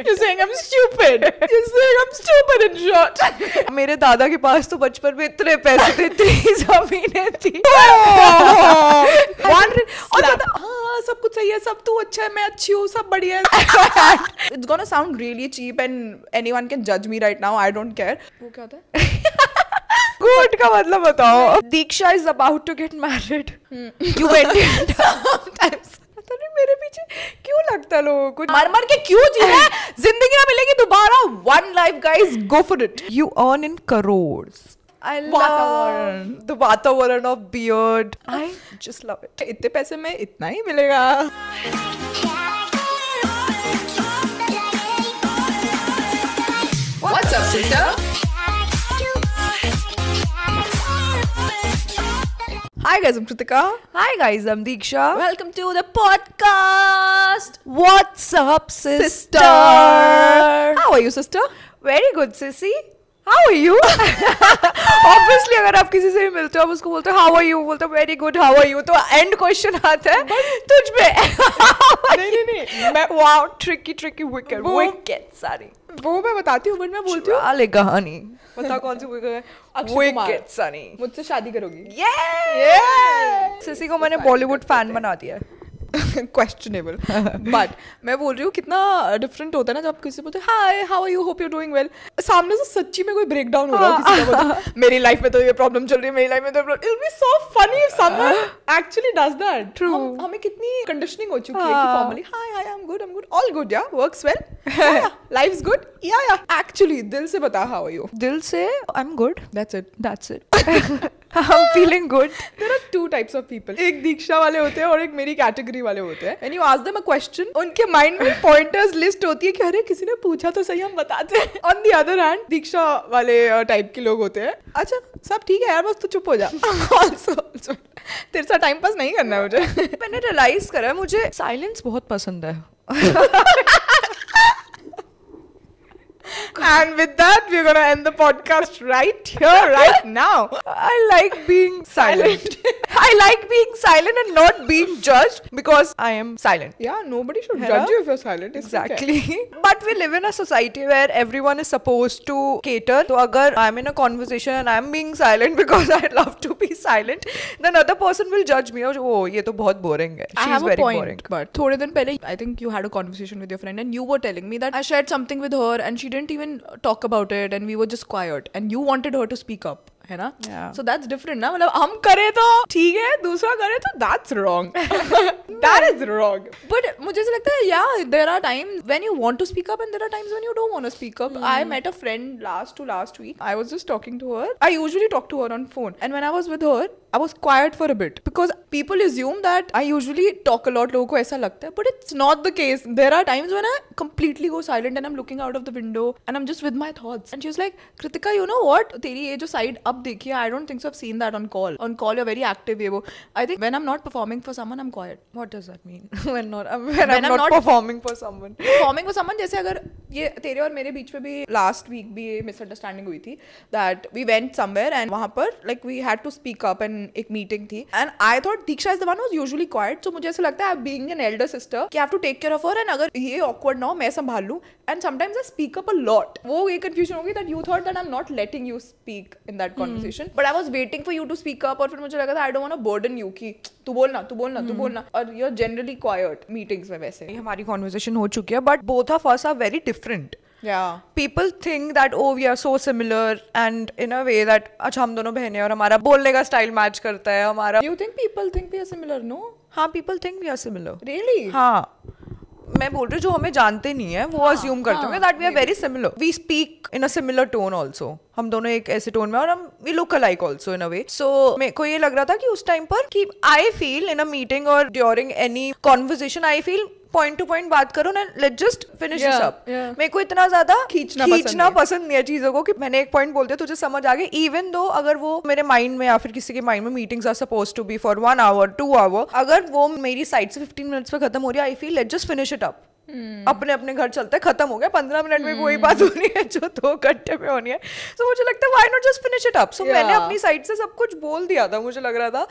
You're saying I'm stupid. You're saying I'm stupid in short. मेरे दादा के पास तो बचपन में इतने पैसे थे, 3 ज़मीनें थी। और हाँ सब कुछ सही है, सब तू अच्छा है, मैं अच्छी हूँ, सब बढ़िया है. It's gonna sound really cheap and anyone can judge me right now. I don't care. वो क्या होता है? Good का मतलब बताओ. Diksha is about to get married. You went sometimes. मेरे पीछे क्यों लगता है लोगों को? मर के क्यों जीना है? जिंदगी ना मिलेगी दोबारा. One life, guys, go for it. You earn in crores. I love the वातावरण of beard. I just love it. इतने पैसे में इतना ही मिलेगा. What's up, sister? Hi guys, I'm Kritika. Hi guys, I'm Diksha. Welcome to the podcast. What's up, sister? How are you, sister? Very good, sissy. How are you? Obviously, अगर आप किसी से भी मिलते हो, आप उसको बोलते हो how are you, बोलते हो very good, how are you, तो end question आता है तुझ पे. नहीं, मैं wow, tricky, wicked सारी. वो मैं बताती हूँ, बट मैं बोलती हूँ. ले कहानी. बता कौन सी wicked है? Wicked सारी. मुझसे शादी करोगी? Yeah. सिसी को मैंने बॉलीवुड फैन बना दिया है. क्वेश्चनेबल. बट मैं बोल रही हूँ कितना डिफरेंट होता है ना जब आप किसी बोलते हैं hi how are you, hope you doing well, सामने से सच्ची में कोई ब्रेक डाउन हो रहा हो किसी का, बोलते मेरी लाइफ में तो ये प्रॉब्लम चल रही है, मेरी लाइफ में तो it will be so funny if someone actually does that. True. हमें कितनी कंडीशनिंग हो चुकी है कि formally hi I am good all good, या works well, life is good, या एक्चुअली दिल से बता हाउ आर यू. दिल से I am good, that's it. I'm feeling good. There are two types of people. एक दीक्षा वाले होते हैं और एक मेरी कैटेगरी वाले होते हैं. When you ask them a question, उनके माइंड में पॉइंटर्स लिस्ट होती है कि अरे किसी ने पूछा तो सही, हम बताते हैं. On the other hand, दीक्षा वाले टाइप के लोग होते हैं. अच्छा सब ठीक है यार, बस तू चुप हो जा. Also, तेरे साथ टाइम पास नहीं करना है मुझे. मैंने रियलाइज करा मुझे साइलेंस बहुत पसंद है. And with that, we're gonna end the podcast right here, right now. I like being silent. I like being silent and not being judged because I am silent. Yeah, nobody should judge you if you're silent. Exactly. But we live in a society where everyone is supposed to cater. So agar I'm in a conversation and I'm being silent because I love to be silent, then other person will judge me. Oh, ये तो बहुत boring है. She's very boring. But थोड़े दिन पहले, I think you had a conversation with your friend and you were telling me that I shared something with her and she didn't even talk about it and we were just quiet and you wanted her to speak up, है ना? So that's different ना, मतलब हम करे तो ठीक है, दूसरा करे तो that's wrong. That is wrong. But मुझे ऐसा लगता है yeah, there are times when you want to speak up and there are times when you don't want to speak up. I met a friend last week. I was just talking to her. I usually talk to her on phone and when I was with her, I was quiet for a bit because people assume that I usually talk a lot. लोगों को ऐसा लगता है, but it's not the case. There are times when I completely go silent and I'm looking out of the window and I'm just with my thoughts. And she was like, Kritika, you know what? तेरी ये जो side up देखी है, I don't think so I've seen that on call. On call you're very active. ये वो. I think when I'm not performing for someone, I'm quiet. What does that mean? when I'm not performing for someone. Performing for someone जैसे अगर ये तेरे और मेरे बीच में भी last week भी ये misunderstanding हुई थी that we went somewhere and वहाँ पर like we had to speak up and एक मीटिंग थी and I thought Diksha is the one who's usually quiet, so मुझे ऐसा लगता है being an elder sister कि I have to take care of her and अगर ये awkward ना हो मैं संभाल लूँ and sometimes I speak up a lot. वो ये confusion होगी that you thought that I'm not letting you speak in that conversation but I was waiting for you to speak up और फिर मुझे लगा था I don't want to burden you कि तू बोलना और you're generally quiet meetings में वैसे. हमारी conversation हो चुकी है but both of us are very different. Yeah. People think that oh we are so similar and in a way that अच्छा हम दोनों बहनें और हमारा बोलने का स्टाइल मैच करता है हमारा. You think people think we are similar? No. हाँ people think we are similar. Really? हाँ मैं बोल रही हूँ जो हमें जानते नहीं है वो assume करते होंगे that we are very similar. We speak in a similar tone also. हम दोनों एक ऐसे टोन में और हम we look alike also in a way. So मेरे को ये लग रहा था कि उस टाइम पर कि I feel in a meeting or during any conversation I feel point two point बात करो ना, let's just finish this up. मेरे को इतना ज्यादा खींचना पसंद नहीं है चीजों को कि मैंने एक पॉइंट बोल दिया तुझे समझ आ गया, इवन दो अगर वो मेरे माइंड में या फिर किसी के माइंड में meetings are suppose to be for 1 hour 2 hour, अगर वो मेरी साइड से 15 मिनट्स पे खत्म हो रही है I feel let's just finish it up. अपने अपने घर चलते हैं, खत्म हो गया, 15 मिनट में वही बात होनी है जो 2 घंटे में होनी है. So मुझे लगता है why not just finish it up. So मैंने अपनी साइड से सब कुछ बोल दिया था, मुझे लग रहा था,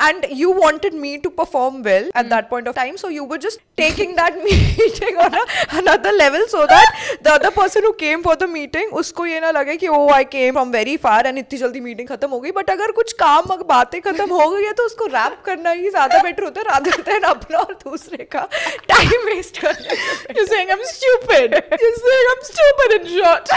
and you wanted me to perform well at that point of time, so you were just taking that meeting on another level so that the other person who came for the meeting उसको ये ना लगे कि oh I came from very far and इतनी जल्दी meeting खत्म हो गई. बट अगर कुछ काम बातें खत्म हो गई है तो उसको रैप करना ही ज्यादा बेटर होता है रादर देन अपना और दूसरे का टाइम वेस्ट करना. You're saying I'm stupid. You're saying I'm stupid in short.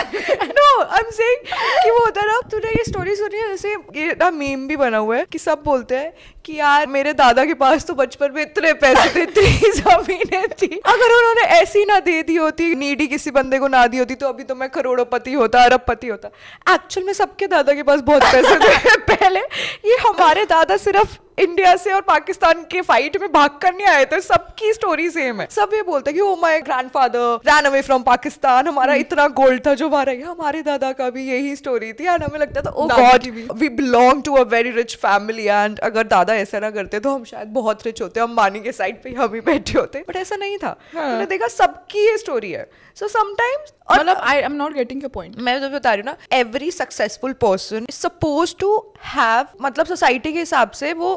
No, I'm saying कि वो होता है ना, तूने ये स्टोरी सुनी है, जैसे ये ना मीम भी बना हुआ है कि सब बोलते हैं कि यार मेरे दादा के पास तो बचपन में इतने पैसे थे, इतनी जमीनें थी, अगर उन्होंने ऐसी ना दे दी होती, नीडी किसी बंदे को ना दी होती, तो अभी तो मैं करोड़पति होता, अरबपति होता. एक्चुअल में सबके दादा के पास बहुत पैसे थे पहले. ये हमारे दादा सिर्फ इंडिया से और पाकिस्तान के फाइट में भाग कर नहीं आए थे, सबकी स्टोरी सेम है. सब ये बोलते हैं कि oh my grandfather ran away from Pakistan, हमारा इतना गोल्ड था जो मारा गया. हमारे दादा का भी यही स्टोरी थी एंड हमें लगता था oh god we belong to a very rich family, and अगर दादा ऐसा ना करते तो हम शायद बहुत रिच होते, हम अंबानी के साइड पे हम ही बैठे होते. बट ऐसा नहीं था. मैंने देखा सबकी ये स्टोरी है. सो समटाइम्स, मतलब I am not getting your point. मैं तो बता रही हूँ ना, every successful person is suppose to have, मतलब सोसाइटी के हिसाब से वो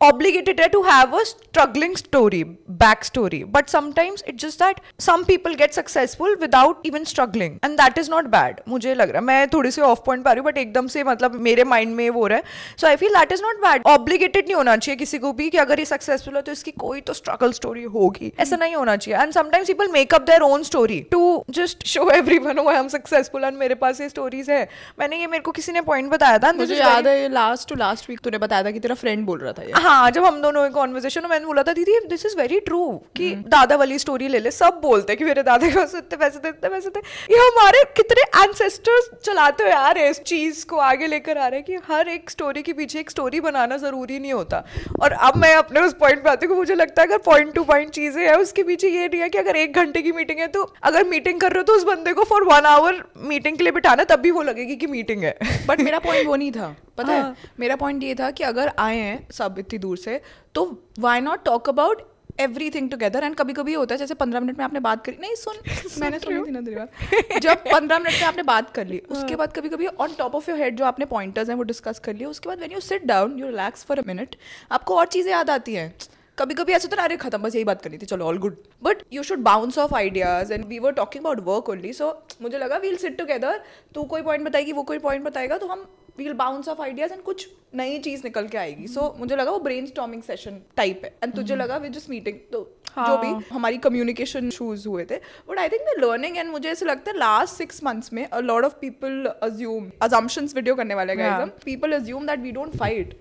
obligated to have a struggling story, backstory, but sometimes it's just that some people get successful without even struggling and that is not bad. मुझे लग रहा है, मैं थोड़ी सी ऑफ पॉइंट पा रही हूँ बट एकदम से मतलब मेरे माइंड में वो हो रहा है. So I feel that is not bad. Obligated नहीं होना चाहिए किसी को भी कि अगर ये सक्सेसफुल है तो इसकी कोई तो स्ट्रगल स्टोरी होगी, ऐसा नहीं होना चाहिए. And sometimes people make up their own story to just show everyone why I am successful and मेरे पास ये स्टोरीज है. मैंने ये, मेरे को किसी ने पॉइंट बताया था, मुझे याद है ये लास्ट वीक तूने बताया था कि तेरा फ्रेंड बोल रहा था ये. हाँ, जब हम दोनों कॉन्वर्सेशन में मैंने बोला था दीदी दिस इज वेरी ट्रू कि दादा वाली स्टोरी ले ले. सब बोलते हैं कि मेरे दादा के पास इतने पैसे थे, इतने पैसे थे. ये हमारे कितने एंसेस्टर्स चलाते हुए आ रहे हैं, इस चीज को आगे लेकर आ रहे हैं कि हर एक स्टोरी के पीछे एक स्टोरी बनाना जरूरी नहीं होता. और अब मैं अपने उस पॉइंट पे आती हूँ, मुझे लगता है अगर पॉइंट टू पॉइंट चीजें हैं उसके पीछे ये नहीं है कि अगर 1 घंटे की मीटिंग है तो अगर मीटिंग कर रहे हो तो उस बंदे को फॉर 1 आवर मीटिंग के लिए बिठाना, तब भी वो लगेगी कि मीटिंग है. बट मेरा पॉइंट वो नहीं था, पता है. मेरा पॉइंट ये था कि अगर आए हैं सब इतनी दूर से तो why not talk about everything together. And कभी कभी होता है जैसे 15 मिनट में आपने बात करी, नहीं सुन मैंने सुनी थी ना तेरी बात. जब 15 मिनट में आपने बात कर ली, उसके बाद कभी कभी on top of your head जो आपने पॉइंटर्स हैं वो डिस्कस कर लिए, उसके बाद when you sit down you relax for a minute, आपको और चीज़ें याद आती हैं. कभी कभी ऐसा होता है, अरे खत्म, बस यही बात करनी थी, चलो all good. But you should bounce off ideas and we were talking about work only. So मुझे लगा वील सिट टुगेदर, तू कोई पॉइंट बताएगी, वो कोई पॉइंट बताएगा, तो हम will bounce off ideas and कुछ नई चीज निकल के आएगी. सो मुझे लगा वो ब्रेन स्टॉर्मिंग सेशन टाइप है. एंड तुझे लगा वी जस्ट मीटिंग, तो जो भी हमारी कम्युनिकेशन इशूज हुए थे. But I think we learning, and मुझे ऐसा लगता है लास्ट 6 months में a lot of people assume, assumptions video करने वाले गाइस हम, people assume that we don't fight.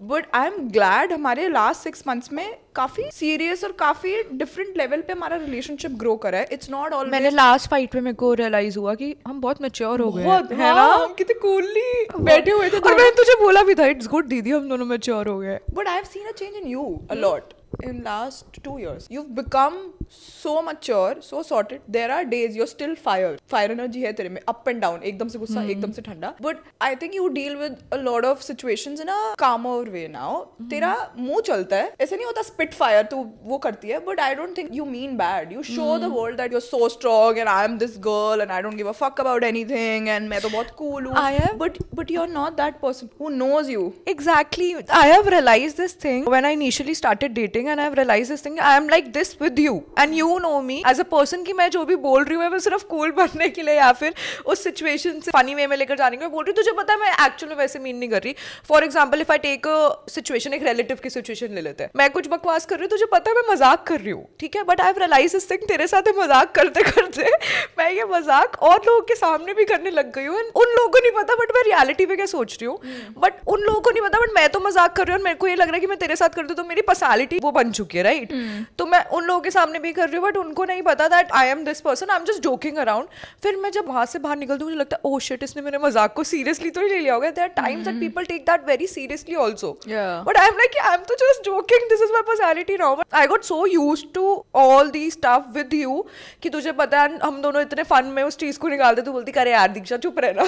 But I am glad हमारे लास्ट 6 months में काफी सीरियस और काफी डिफरेंट लेवल पे हमारा रिलेशनशिप ग्रो करा है. It's not always. मैंने लास्ट फाइट में मेरे को रियलाइज हुआ कि हम बहुत मैच्योर हो गए है ना, कितने कूलली बैठे हुए थे. और मैंने तुझे बोला भी था इट्स गुड दीदी हम दोनों मैच्योर हो गए. But I have seen a change in you a lot in last 2 years. You've become so mature, so sorted. There are days you're still fire energy है तेरे में, up and down, एकदम से गुस्सा, एकदम से ठंडा. But I think you deal with a lot of situations in a calmer way now. तेरा मुंह चलता है, ऐसे नहीं होता spit fire तू वो करती है. But I don't think you mean bad. You show the world that you're so strong and I'm this girl and I don't give a fuck about anything and मैं तो बहुत cool हूँ. I am. But you're not that person who knows you. Exactly. I have realized this thing when I initially started dating. And I have realized this thing. I am like this with you, and you know me as a person कि मैं जो भी बोल रही हूँ मैं सिर्फ cool बनने के लिए या फिर उस situation से funny way में लेकर जाने के लिए बोल रही हूँ. तुझे पता है मैं actual में वैसे mean नहीं कर रही. For example, if I take a situation, एक relative की situation ले लेते हैं, मैं कुछ बकवास कर रही हूँ, तुझे पता है मैं मजाक कर रही हूँ, ठीक है. But I have realized this thing, तेरे साथ मजाक करते करते मैं ये मजाक और लोगों के सामने भी करने लग गई हूँ. उन लोगों को नहीं पता बट मैं रियलिटी में क्या सोच रही हूँ. बट उन लोगों को नहीं पता बट मैं तो मजाक कर रही हूँ और मेरे को ये लग रहा है कि मैं तेरे साथ करती हूँ तो मेरी पर्सनैलिटी वो बन चुकी है, राइट. तो मैं उन लोगों के सामने भी कर रही हूँ बट उनको नहीं पता that I M this person, I am just joking around. फिर मैं जब वहां से बाहर निकलती हूँ मुझे लगता है ओह शिट, इसने मेरे मजाक को सीरियसली तो नहीं ले लिया होगा. There are times that people take that very seriously also. But I am like I am तो just joking, this is my personality now. I got so used to all the stuff with you कि तुझे पता है हम दोनों इतने fun में उस चीज को निकालते. तू बोलती करे यार दीक्षा चुप रहना.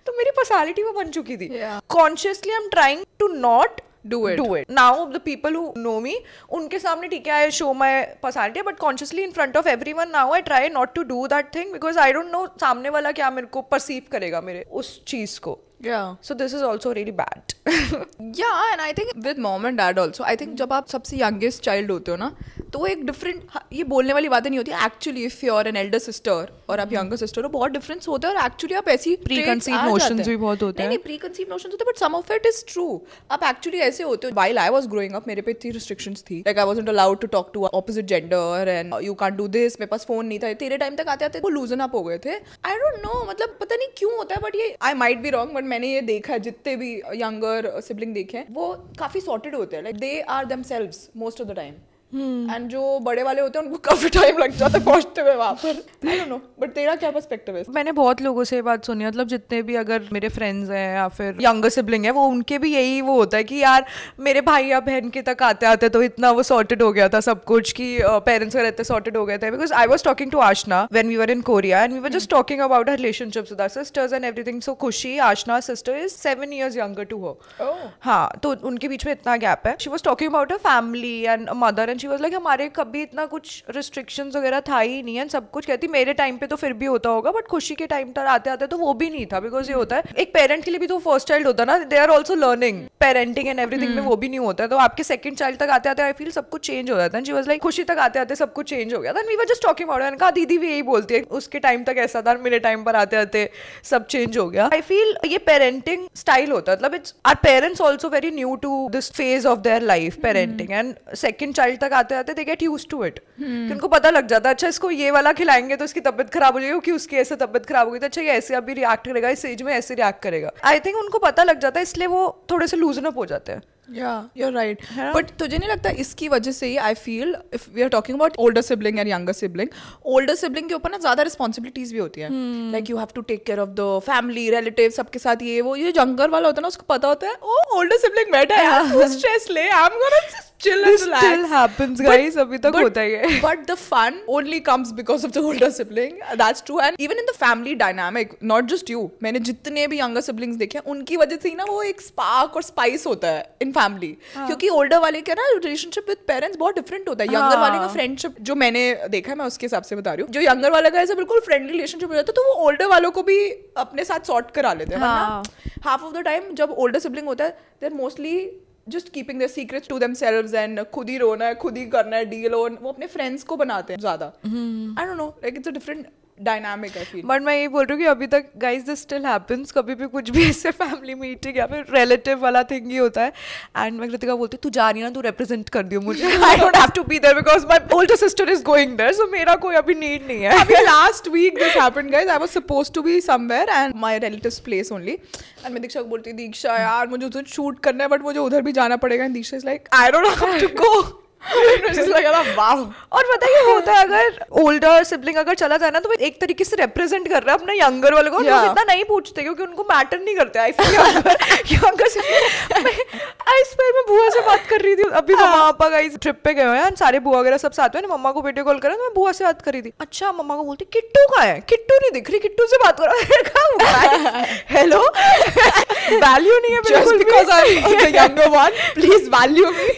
तो मेरी पर्सनैलिटी वो बन चुकी थी. Consciously I am trying to not do it. Now the people who know me, उनके सामने ठीक है, I show my personality, but consciously in front of everyone now I try not to do that thing because I don't know सामने वाला क्या मेरे को perceive करेगा मेरे उस चीज को. Yeah. So this is also really bad. Yeah, and I think with mom and dad also, I think जब आप सबसे youngest child होते हो ना, तो वो एक different, ये बोलने वाली बातें नहीं होती. Actually, if you are an elder sister और आप younger sister हो, बहुत difference होता है और actually आप ऐसी preconceived notions भी बहुत होते हैं. नहीं, preconceived notions होते हैं, but some of it is true. आप actually ऐसे होते हो. While I was growing up, मेरे पे इतनी restrictions थी. Like I wasn't allowed to talk to opposite gender and you can't do this. मेरे पास phone नहीं था. तेरे time तक आते आते वो loosen up हो गए थे. I don't know, मतलब पता नहीं क्यों होता है, but ये I might be wrong, but मैंने ये देखा है, जितने भी यंगर सिबलिंग देखे हैं वो काफी सॉर्टेड होते हैं. Like they are themselves most of the time. And जो बड़े वाले होते हैं उनको काफी टाइम लग जाता है पहुंचते हुए वहां पर. आई डोंट नो, बट तेरा क्या पर्सपेक्टिव है? मैंने बहुत लोगों से ये बात सुनी, मतलब जितने भी अगर मेरे फ्रेंड्स हैं या फिर यंगर सिबलिंग है, वो उनके भी यही वो होता है कि यार मेरे भाई या बहन के तक आते आते तो इतना वो सॉर्टेड हो गया था सब कुछ कि पेरेंट्स का रहते सॉर्टेड हो गए थे. Because I was talking to Aashna when we were in Korea and we were just talking about her relationships with our sisters and everything. So Khushi, Aashna sister, is 7 years younger to her. हाँ, तो उनके बीच में इतना gap है. She was talking about a family and mother and she was like हमारे कभी इतना कुछ रिस्ट्रिक्शंस वगैरह था ही नहीं है. सब कुछ कहती मेरे टाइम पे तो फिर भी होता होगा, बट खुशी के टाइम पर आते आते तो वो भी नहीं था. बिकॉज ये होता है एक पेरेंट के लिए भी तो फर्स्ट चाइल्ड होता है ना, they are also learning parenting and everything में वो भी नहीं होता है. तो आपके सेकंड चाइल्ड तक आते आते आई फील सब कुछ चेंज हो जाता है. शी वाज लाइक खुशी तक आते आते सब कुछ चेंज हो गया था. We were just talking about it. कहा दीदी भी यही बोलती है, उसके टाइम तक ऐसा था, मेरे टाइम पर आते आते सब चेंज हो गया. आई फील ये पेरेंटिंग स्टाइल होता है, मतलब it's our parents also very new to this phase of their life parenting, and second child तक आते आते they get used to it. कि उनको पता लग जाता है अच्छा इसको ये वाला खिलाएंगे तो इसकी तबीयत खराब हो जाएगी, क्योंकि उसकी ऐसे तबीयत खराब हो गई तो अच्छा ये ऐसे अभी रिएक्ट करेगा, इस एज में ऐसे रिएक्ट करेगा. आई थिंक उनको पता लग जाता है, इसलिए वो थोड़े से लूजन अप हो जाते हैं. Yeah, you're right. But तुझे नहीं लगता इसकी वजह से ही I feel if we are talking about older sibling and younger sibling, older sibling के ऊपर ना ज़्यादा responsibilities भी होती हैं. Like you have to take care of the family, relatives, सबके साथ ये वो. ये younger वाला होता है ना, उसको पता होता है ओ older sibling बैठा है यार, तू stress ले, I'm gonna just chill and relax. Still happens guys, अभी तक होता ही है. But the fun only comes because of the older sibling. That's true. And even in the family dynamic, not just you, मैंने जितने भी younger siblings देखे हैं उनकी वजह से ही ना वो एक spark और spice होता है in फैमिली. क्योंकि ओल्डर वाले का ना रिलेशनशिप विद पेरेंट्स बहुत डिफरेंट होता है. यंगर वाले का फ्रेंडशिप जो मैंने देखा है, मैं उसके हिसाब से बता रही हूँ, जो यंगर वाले का ऐसा बिल्कुल फ्रेंडली रिलेशनशिप हो जाता है तो वो ओल्डर वालों को भी अपने साथ सॉर्ट करा लेते हैं. हाफ ऑफ द टाइम जब ओल्डर सिबलिंग होता है they are mostly just keeping their secrets to themselves and खुद ही रोना है, खुद ही करना है, डील ऑन, वो अपने फ्रेंड्स को बनाते हैं ज्यादा. I don't know, like it's a different dynamic I feel. But मैं ये बोल रही हूँ कि अभी तक गाइज दिस स्टिल हैपेंस. कभी भी कुछ भी ऐसे फैमिली मीटिंग या फिर रिलेटिव वाला थिंग ही होता है एंड मैं कृतिका बोलती तू जा रही है ना, तू रिप्रेजेंट कर दियो मुझे. I don't have to be there because my older sister is going there, so मेरा कोई अभी नीड नहीं है. अभी last week this happened guys. I was supposed to be somewhere and my relatives place only and मैं दीक्षा को बोलती दीक्षा यार मुझे उधर शूट करना है बट मुझे उधर भी जाना पड़ेगा. And Diksha is like I don't have to go. और पता है क्या होता है, अगर ओल्डर सिबलिंग अगर चला जाए ना तो एक तरीके से रिप्रेजेंट कर रहा है अपने यंगर वाले को. इतना नहीं पूछते क्योंकि उनको मैटर नहीं करते. I feel younger sibling. I swear मैं बुआ से बात कर रही थी अभी, मम्मा पापा गाइस ट्रिप पे गए हुए हैं, सारे बुआ वगैरह सब साथ में. मम्मा को वीडियो कॉल करा तो मैं बुआ से बात कर रही थी. अच्छा मम्मा को बोलती किट्टू कहाँ है, किट्टू नहीं दिख रही, किट्टू से बात करो. हेलो वैल्यू नहीं है बिल्कुल because I am the younger one, please value me.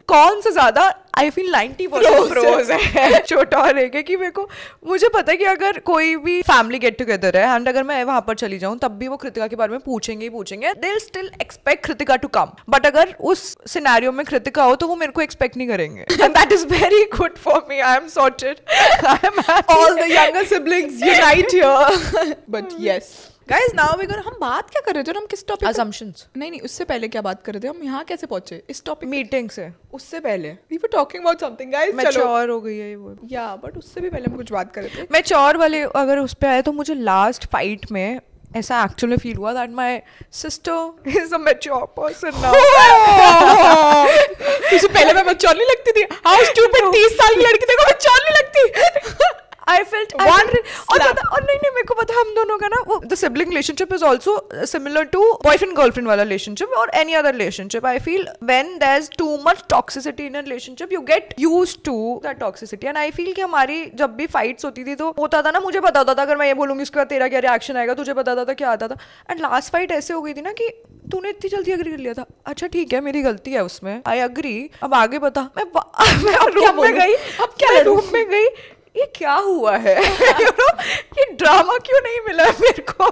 कौन से ज्यादा आई फील 90% प्रोज है छोटा और एक है कि मेरे को मुझे पता है कि अगर कोई भी फैमिली गेट टुगेदर है एंड अगर मैं वहां पर चली जाऊं तब भी वो कृतिका के बारे में पूछेंगे ही पूछेंगे. They will still expect Kritika to come, but अगर उस सिनेरियो में कृतिका हो तो वो मेरे को एक्सपेक्ट नहीं करेंगे. And that is very good for me. I am sorted. I am all the younger siblings unite here. But yes guys now we gonna, हम बात क्या कर रहे थे और हम किस टॉपिक? assumptions. नहीं उससे पहले क्या बात कर रहे थे हम, यहाँ कैसे पहुंचे इस टॉपिक? मीटिंग से उससे पहले we were talking about something guys. Mature हो गई है वो. या बट उससे भी पहले हम कुछ बात कर रहे थे. मैच्योर वाले अगर उस पे आए तो मुझे लास्ट फाइट में ऐसा एक्चुअली फील हुआ that my sister is a mature person now. तुझे पहले मैं मैच्योर नहीं लगती थी? How stupid. 30 साल की लड़की देखो मैच्योर नहीं लगती. I felt और नहीं मेरे को पता हम दोनों का ना वो the sibling relationship is also similar to boyfriend girlfriend वाला relationship or any other relationship. I feel when there's too much toxicity in a relationship you get used to that toxicity and I feel कि हमारी जब भी fights होती थी तो होता था ना, मुझे पता होता था अगर मैं ये बोलूंगी उसके बाद तेरा क्या रिएक्शन आएगा, तुझे पता था क्या आता था. एंड लास्ट फाइट ऐसे हो गई थी ना कि तूने इतनी जल्दी एग्री कर लिया था, अच्छा ठीक है मेरी गलती है उसमें, आई एग्री, अब आगे बता. मैं रूम में गई, अब क्या रूम में गई, ये क्या हुआ है ये ड्रामा क्यों नहीं मिला मेरे को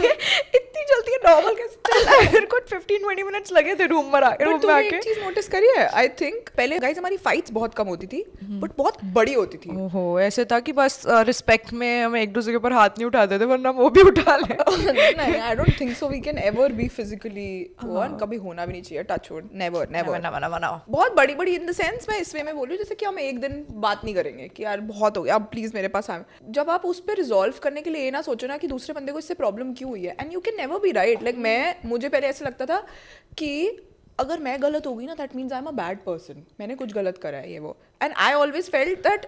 ये इतनी जल्दी नॉर्मल कैसे चला. मेरे को 15-20 मिनट्स लगे थे रूम में आके. एक चीज नोटिस करी है, आई थिंक पहले गाइस हमारी फाइट्स बहुत कम होती थी बट बहुत बड़ी होती थी. ओहो, ऐसे था कि बस रिस्पेक्ट में हम एक दूसरे के ऊपर हाथ नहीं उठाते थे, वरना वो भी उठा ले. नहीं, I don't think so we can ever be physically one, कभी होना भी नहीं चाहिए, टच वुड, नेवर नेवर. बहुत बड़ी बड़ी इन द सेंस मैं इस वे में बोल रही हूँ जैसे कि हम एक दिन बात नहीं करेंगे कि यार बहुत हो गया, अब प्लीज मेरे पास आए. जब आप उस पर रिजॉल्व करने के लिए ये ना सोचो ना कि दूसरे बंदे को इससे प्रॉब्लम क्यों हुई है, and you can never be right. Like मुझे पहले ऐसा लगता था कि अगर मैं गलत हो गई ना that means I am a bad person, मैंने कुछ गलत करा है ये वो. And I always felt that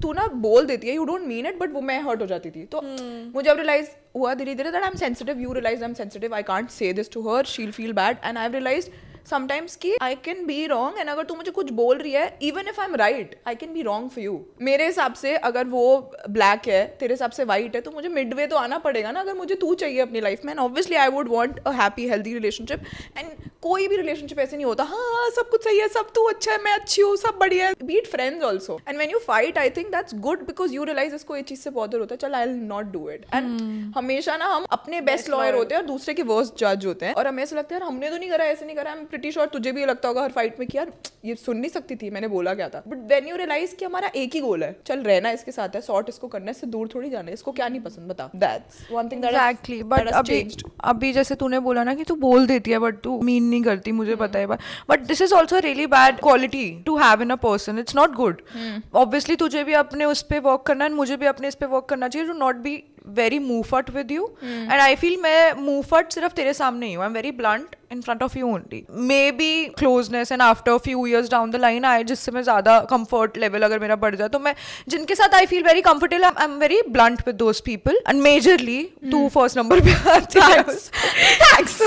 तू ना बोल देती है, you don't mean it, but वो मैं हर्ट हो जाती थी. तो मुझे अब रियलाइज हुआ धीरे धीरे that I am sensitive, you realise I am sensitive, I can't say this to her, she will feel bad. And I have realised sometimes कि I can be wrong, and अगर तू मुझे कुछ बोल रही है even if I am right I can be wrong for you. मेरे हिसाब से अगर वो ब्लैक है, तेरे हिसाब से वाइट है, तो मुझे मिडवे तो आना पड़ेगा ना अगर मुझे तू चाहिए अपनी लाइफ में. Obviously I would want a happy healthy relationship. And कोई भी रिलेशनशिप ऐसे नहीं होता हाँ सब कुछ सही है, सब तू अच्छा है, मैं अच्छी हूँ, सब बढ़िया है. Be it friends also. And when you fight I think that's good because you realize इसको ये चीज से बॉदर होता है, चल I will not do it. And हमेशा ना हम अपने बेस्ट लॉयर होते हैं और दूसरे के वर्स्ट जज होते हैं, और हमें ऐसा लगता है यार हमने तो नहीं करा, ऐसे नहीं करा. आई एम प्रीटी श्योर तुझे भी लगता होगा हर फाइट में कि यार ये सुन नहीं सकती थी, मैंने बोला क्या था. बट व्हेन यू रियलाइज कि हमारा एक ही गोल है, चल रहना इसके साथ है, सॉर्ट इसको करना है, इससे दूर थोड़ी जाना है, इसको क्या नहीं पसंद बता. That's one thing that actually. But अभी जैसे तूने बोला ना कि तू बोल देती है बट तू मीन नहीं करती, मुझे पता है, but this is also really bad quality to have in a person. It's not good. Obviously तुझे भी अपने उस पे वर्क करना है, मुझे भी अपने इस पे वर्क करना चाहिए, to not be very muffat with you. And I feel मैं muffat सिर्फ तेरे सामने ही हूँ. I'm very blunt in front of you only. Maybe closeness and after a few years down the line जिससे मैं ज़्यादा comfort level अगर मेरा बढ़ जाए तो मैं जिनके साथ I feel very comfortable, I'm very blunt with those people. And majorly तू first number पे आती है. Thanks.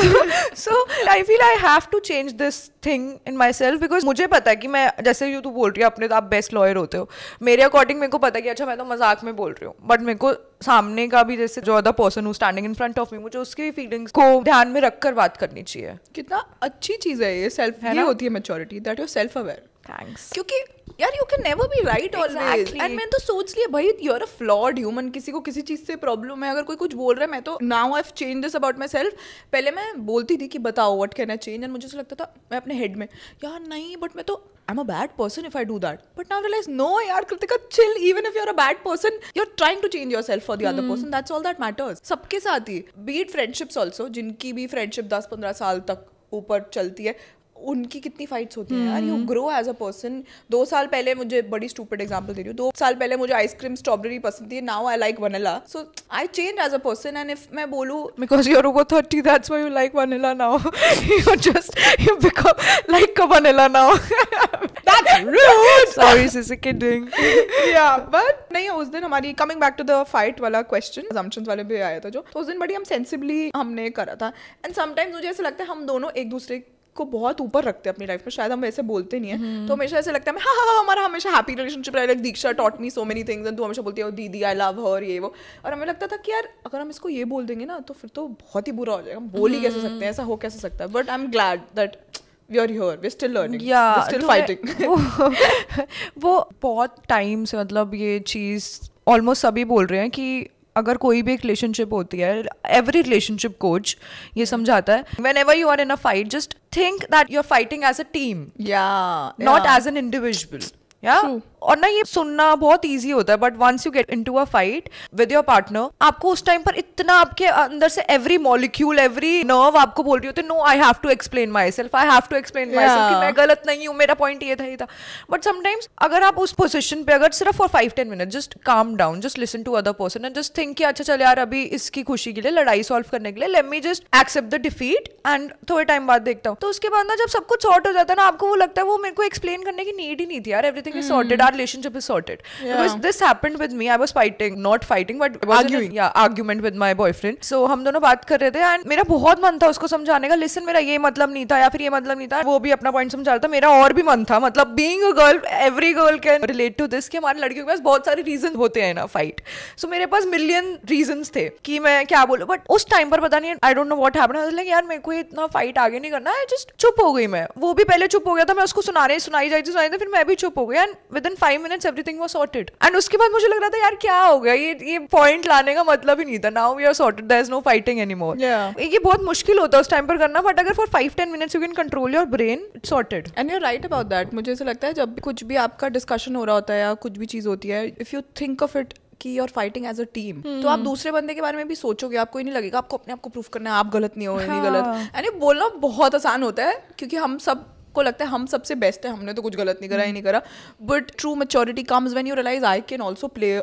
So I feel I have to change this thing in myself because मुझे पता है कि मैं जैसे तू बोल रही है अपने तो आप बेस्ट लॉयर होते हो, मेरे अकॉर्डिंग मेरे को पता है कि अच्छा मैं तो मजाक में बोल रही हूँ, बट मेरे को सामने का भी जैसे जो अदर पर्सन हूँ स्टैंडिंग इन फ्रंट ऑफ मी, मुझे उसकी फीलिंग्स को ध्यान में रखकर बात करनी चाहिए. कितना अच्छी चीज है ये सेल्फ, ये होती है maturity, that you self aware. Thanks. क्योंकि यार you can never be right always. And मैंने तो सोच लिया भाई you are a flawed human, किसी को किसी चीज से प्रॉब्लम है, अगर कोई कुछ बोल रहा है, मैं तो now I have change this about my self. पहले मैं बोलती थी कि बताओ what can I change, and मुझे ऐसा लगता था मैं अपने हेड में यार नहीं बट मैं तो I am a bad person if I do that. But now realise no यार Kritika chill, even if you are a bad person you are trying to change yourself for the other person, that's all that matters. सबके साथ ही, be it friendships also, जिनकी भी friendship 10-15 साल तक ऊपर चलती है, उनकी कितनी फाइट्स होती हैं यार. You grow as a person. 2 साल पहले, मुझे बड़ी स्टूपिड एग्जांपल दे रही हूँ, 2 साल पहले मुझे आइसक्रीम स्ट्रॉबेरी पसंद थी, now I like vanilla. So I change as a person. And if मैं बोलूँ because you are over 30 that's why you like vanilla now. you become like a vanilla now. That's rude. Sorry sissy kidding. Yeah, but नहीं, उस दिन हमारी coming back to the fight वाला question, assumptions वाले भी आया था जो, तो उस दिन बड़ी हम sensibly हमने करा था. And sometimes मुझे ऐसा लगता है हम दोनों एक दूसरे को बहुत ऊपर रखते हैं अपनी लाइफ में, शायद हम वैसे बोलते नहीं है, तो हमेशा ऐसे लगता है हाँ हमारा हमेशा हैप्पी रिलेशनशिप रहा. Diksha taught me so many things and तू हमेशा बोलती है दीदी आई लव हर ये वो, और हमें लगता था कि यार अगर हम इसको ये बोल देंगे ना तो फिर तो बहुत ही बुरा हो जाएगा, हम बोल ही कैसे सकते हैं, ऐसा हो कैसे सकता है. But I am glad that we are here, we're still learning, we're still fighting. वो बहुत टाइम से मतलब ये चीज़ ऑलमोस्ट सभी बोल रहे हैं कि अगर कोई भी एक रिलेशनशिप होती है, एवरी रिलेशनशिप कोच ये समझाता है, whenever you are in a fight, just think that you're fighting as a team, not as an individual. और ना ये सुनना बहुत ईजी होता है, but once you get into a fight with your partner, आपको उस टाइम पर इतना आपके अंदर से एवरी मॉलिक्यूल, एवरी नर्व आपको बोल रही होती है no I have to explain myself, I have to explain myself कि मैं गलत नहीं हूँ, मेरा पॉइंट ये था. बट समटाइम्स अगर आप उस पोजिशन पे अगर सिर्फ for 5-10 minute just calm down, just listen to other person and just think कि अच्छा चल यार अभी इसकी खुशी के लिए, लड़ाई सॉल्व करने के लिए, let me just accept the defeat एंड थोड़े टाइम बाद देखता हूँ, तो उसके बाद ना जब सब कुछ सॉर्ट हो जाता है ना, आपको वो लगता है वो मेरे को एक्सप्लेन करने की नीड ही नहीं थी यार, everything everything is sorted, our relationship is sorted. Because this happened with me. I was fighting, not fighting but argument with my boyfriend. So हम दोनों बात कर रहे थे and मेरा बहुत मन था उसको समझाने का, listen मेरा ये मतलब नहीं था या फिर ये मतलब नहीं था, वो भी अपना पॉइंट समझा रहा था, मेरा और भी मन था. मतलब being a girl, every girl can relate to this कि हमारे लड़कियों के पास बहुत सारे रीजन होते हैं ना फाइट. सो मेरे पास मिलियन रीजंस थे कि मैं क्या बोलूं, बट उस टाइम पर पता नहीं, I don't know what happened. Like यार मेरे को इतना फाइट आगे नहीं करना है, जस्ट चुप हो गई मैं. वो भी पहले चुप हो गया था, मैं उसको सुनाई जाती थी, फिर मैं भी चुप हो गई and with in 5 minutes everything was sorted. And उसके बाद मुझे लग रहा था यार क्या हो गया, ये पॉइंट लाने का मतलब ही नहीं था. Now we are sorted, there is no fighting anymore. ये बहुत मुश्किल होता है उस टाइम पर करना, बट अगर for 5-10 minutes you can control your brain, it's sorted. And you are right about that. मुझे ऐसा लगता है जब कुछ भी आपका डिस्कशन हो रहा होता है या कुछ भी चीज होती है, if you think of it कि you are fighting as a team, तो आप दूसरे बंदे के बारे में भी सोचोगे. आपको ही नहीं लगेगा, आपको अपने आप को प्रूफ करना है आप गलत नहीं हो, नहीं गलत. एंड ये बोलना बहुत आसान होता है क्योंकि हम सब को लगता है हम सबसे बेस्ट है, हमने तो कुछ गलत नहीं करा ही नहीं करा. But true maturity comes when you realise I can also play a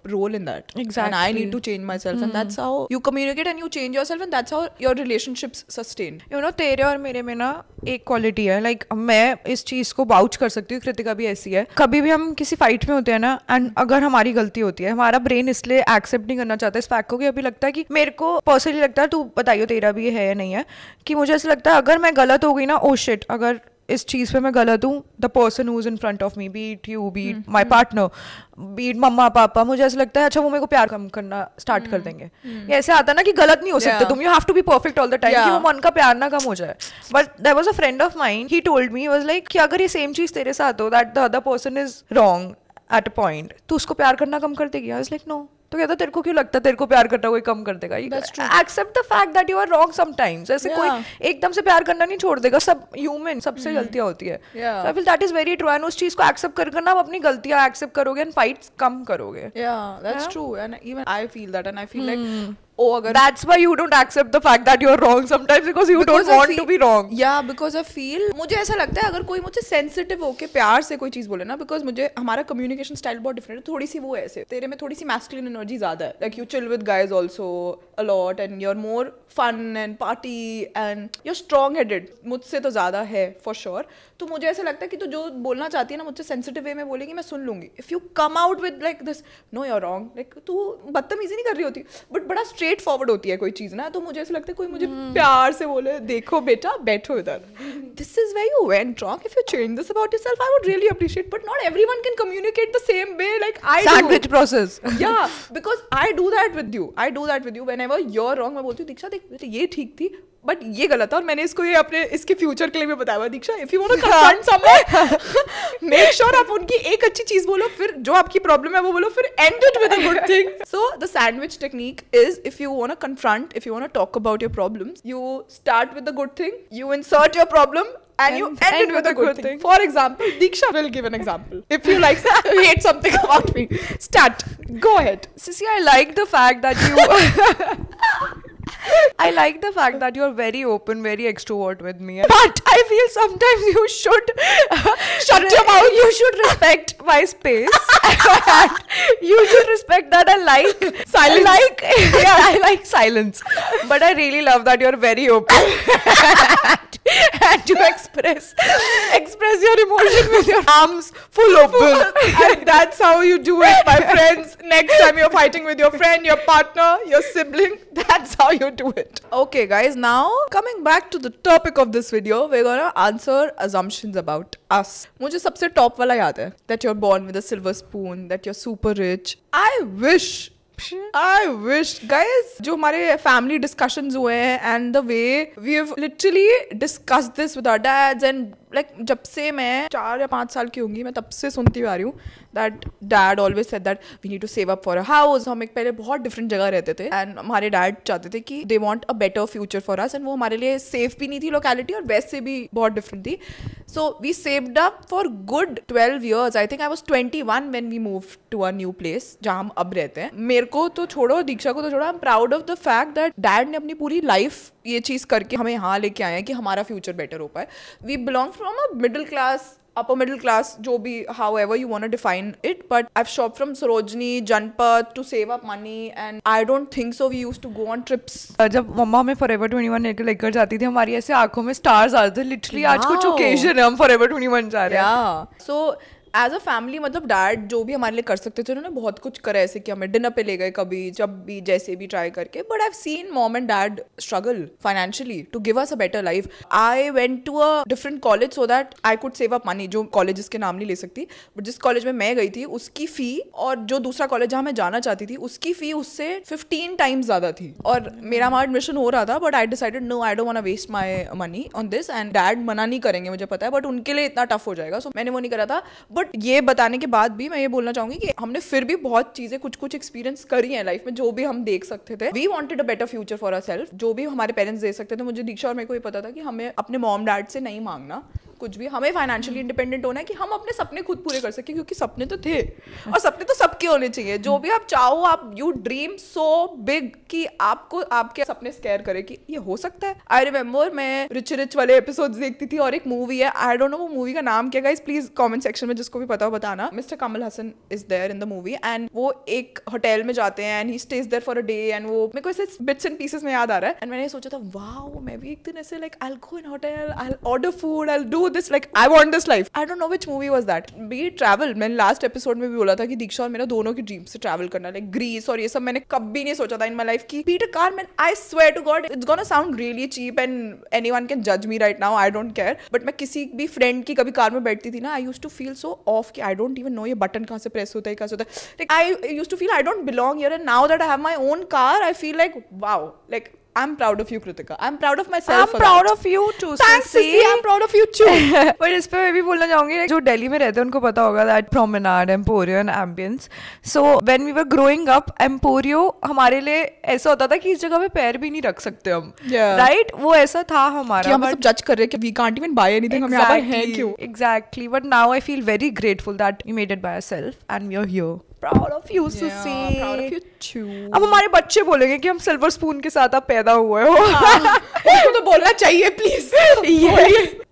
role in that. And I need to change my self and that's how you communicate and you change yourself and that's how your relationships sustain. You know तेरे और मेरे में ना एक quality है, like मैं इस चीज को बाउच कर सकती हूँ, कृतिका भी ऐसी है. कभी भी हम किसी फाइट में होते हैं ना एंड अगर हमारी गलती होती है, हमारा ब्रेन इसलिए एक्सेप्ट नहीं करना चाहता इस फैक्ट को कि अभी लगता है कि मेरे को पर्सनली लगता है, तू बताइयो तेरा भी है या नहीं है, कि मुझे ऐसा लगता है अगर मैं गलत हो गई ना, ओ शिट, अगर इस चीज पे मैं गलत हूँ, the person who is in front of me, be it you, be it my partner, be it मम्मा पापा, मुझे ऐसा लगता है अच्छा वो मेरे को प्यार कम करना स्टार्ट कर देंगे. ये ऐसे आता ना कि गलत नहीं हो सकते तुम, you have to be perfect all the time, कि वो मन का प्यार ना कम हो जाए. But there was a friend of mine, he told me, was like कि अगर ये सेम चीज तेरे साथ हो, that the other person is wrong at a point, तो उसको प्यार करना कम कर देगी. I was like no. तो कहता तेरे को क्यों लगता है तेरे को प्यार करना कोई कम कर देगा? Accept the fact that you are wrong sometimes. ऐसे कोई एकदम से प्यार करना नहीं छोड़ देगा, सब ह्यूमन, सबसे गलतियां होती है. आई feel that is very true. And उस चीज को एक्सेप्ट करना, आप अपनी गलतियां एक्सेप्ट करोगे एंड फाइट्स कम करोगे. That's true. And even I feel that, and I feel like that's why you don't accept the fact that you're wrong sometimes, because you don't want to be wrong. Yeah, because I feel, मुझे ऐसा लगता है अगर कोई मुझसे sensitive होके प्यार से कोई चीज बोले ना, बिकॉज मुझे हमारा कम्युनिकेशन स्टाइल बहुत डिफरेंट है. थोड़ी सी वो ऐसे, तेरे में थोड़ी सी मैस्कुलिन एनर्जी ज्यादा है. Like you chill with guys also a lot and you are more fun and party and you are strong headed. मुझसे तो ज्यादा है फॉर श्योर. तो मुझे ऐसा लगता है कि तू जो बोलना चाहती है ना मुझसे सेंसिटिव वे में बोलेगी, मैं सुन लूंगी. If you come out with like this, no you are wrong, like तू बदतमीजी नहीं कर रही होती बट बड़ा स्ट्रेट फॉरवर्ड होती है कोई चीज ना, तो मुझे ऐसा लगता है कोई मुझे प्यार से बोले, देखो बेटा बैठो इधर, this is where you went wrong, if you change this about yourself I would really appreciate. But not everyone can communicate the same way like I do. Sandwich process. Yeah because I do that with you whenever you are wrong. मैं बोलती हूँ दीक्षा देख ये ठीक थी but ये गलत है, और मैंने इसको ये अपने इसके फ्यूचर के लिए भी बताया हुआ. Diksha if you want to confront someone, make sure आप उनकी एक अच्छी चीज बोलो, फिर जो आपकी प्रॉब्लम है वो बोलो, फिर end it with a good thing. So the sandwich technique is, if you want to confront, if you want to talk about your problems, you start with the good thing, you insert your problem and you end it with a good thing. For example, Diksha will give an example. If you hate something about me, start. Go ahead. Sissy, I like the fact that you I like the fact that you're very open, very extrovert with me. But I feel sometimes you should shut your mouth. You should respect my space. You should respect that I like silence. I like silence. But I really love that you're very open. And you express your emotion with your arms full open. And that's how you do it, my friends. Next time you're fighting with your friend, your partner, your sibling, that's how you do it. Okay guys, now coming back to the topic of this video, we're gonna answer assumptions about us. मुझे सबसे top वाला याद है, that you're born with a silver spoon, that you're super rich. I wish guys, जो हमारे family discussions हुए हैं and the way we have literally discussed this with our dads and like जब से मैं 4 या 5 साल की होंगी, मैं तब से सुनती हुई आ रही हूँ that dad always said that we need to save up for a house. हम एक पहले बहुत डिफरेंट जगह रहते थे एंड हमारे डैड चाहते थे कि they want a better future for us, and वो हमारे लिए सेफ भी नहीं थी लोकेलिटी और वैसे भी बहुत डिफरेंट थी. So we saved up for good 12 years. I think I was 21 when we move to a new place जहाँ हम अब रहते हैं. मेरे को तो छोड़ो, दीक्षा को तो छोड़ो, आई am proud of the fact that dad ने अपनी पूरी लाइफ ये चीज़ करके हमें यहाँ लेके आए हैं कि हमारा फ्यूचर बेटर हो पाए. We belong from a middle class, upper middle class, जो भी however you want to define it, but I've shopped from Sarojini, Janpat to save up money, and I don't think so we used to go on trips. जब मम्मा हमें Forever 21 लेकर जाती थी, हमारी ऐसे आंखों में स्टार्स आते थे लिटरली. आज कुछ ओकेजन है, हम Forever 21 जा रहे हैं. So एज अ फैमिली मतलब डैड जो भी हमारे लिए कर सकते थे उन्होंने बहुत कुछ करा, ऐसे कि हमें डिनर पे ले गए कभी, जब भी जैसे भी ट्राई करके. But I have seen mom and dad struggle financially to give us a better life. I went to a different college so that I could save up money. जो कॉलेजेस के नाम नहीं ले सकती, बट जिस college में मैं गई थी उसकी फी और जो दूसरा कॉलेज जहाँ मैं जाना चाहती थी उसकी फी उससे 15 टाइम्स ज्यादा थी. और मेरा वहाँ एडमिशन हो रहा था, but I decided no, I don't want to waste my money on this. And dad मना नहीं करेंगे मुझे पता है, बट उनके लिए इतना टफ हो जाएगा, सो मैंने वो नहीं करा था. बट ये बताने के बाद भी मैं ये बोलना चाहूंगी कि हमने फिर भी बहुत चीजें कुछ एक्सपीरियंस करी है लाइफ में जो भी हम देख सकते थे. We wanted a better future for ourself. जो भी हमारे पेरेंट्स दे सकते थे, मुझे दीक्षा और मेरे को ये पता था कि हमें अपने मॉम डैड से नहीं मांगना कुछ भी. हमें फाइनेंशियली इंडिपेंडेंट होना है कि हम अपने सपने खुद पूरे कर सके, क्योंकि सपने तो थे और सपने तो सबके होने चाहिए. जो भी आप चाहो, आप यू ड्रीम सो बिग कि आपको आपके सपने स्केयर करे कि ये हो सकता है. आई रिमेम्बर मैं रिच वाले एपिसोड्स देखती थी और एक मूवी है, आई डोंट नो वो मूवी का नाम क्या, गाइस प्लीज कमेंट सेक्शन में जिसको भी पता हो बताना. Mister Kamal Haasan is there in the movie and वो एक होटल में जाते हैं and he stays there for a day. And वो मेरे को ऐसे बिट्स एंड पीसेस में याद आ रहा है. एंड मैंने सोचा था वाओ, मैं भी एक दिन ऐसे like I will go in hotel, I will order food, I will do this, like I want this life. I don't know which movie was that. Be travel. मैंने लास्ट एपिसोड में भी बोला था कि दीक्षा और मेरा दोनों की ड्रीम से ट्रैवल करना, लाइक ग्रीस और ये सब मैंने कभी नहीं सोचा था इन माय लाइफ की beat a car. Man I swear to god it's gonna sound really cheap and anyone can जज me right now, I don't care. But मैं किसी भी फ्रेंड की कभी कार में बैठती थी ना, I used to feel so off कि आई डोंट इवन नो ये बटन कहाँ से प्रेस होता है, कहाँ से होता है. Like I used to feel I don't belong here. And now that I have my own car, I feel like wow, like I'm proud of you, Kritika. I'm proud of myself. I'm proud of you too. Thanks, Sissy. I'm proud of you too. पर इस पे मैं भी बोलना चाहूंगी, जो दिल्ली में रहते हैं उनको पता होगा that Promenade, Emporio and Ambience. So when we were growing up, Emporio हमारे लिए ऐसा होता था कि इस जगह पे पैर भी नहीं रख सकते हम. Right? वो ऐसा था हमारा. कि हम सब जज कर रहे हैं कि we can't even buy anything. हम यहाँ पर हैं क्यों? Exactly. But now I feel very grateful that we made it by ourselves and we are here. Proud of you, Sissy. Proud of you too. अब हमारे बच्चे बोलेंगे कि हम सिल्वर स्पून के साथ आप पैदा हुए हो. उनको तो बोलना चाहिए please.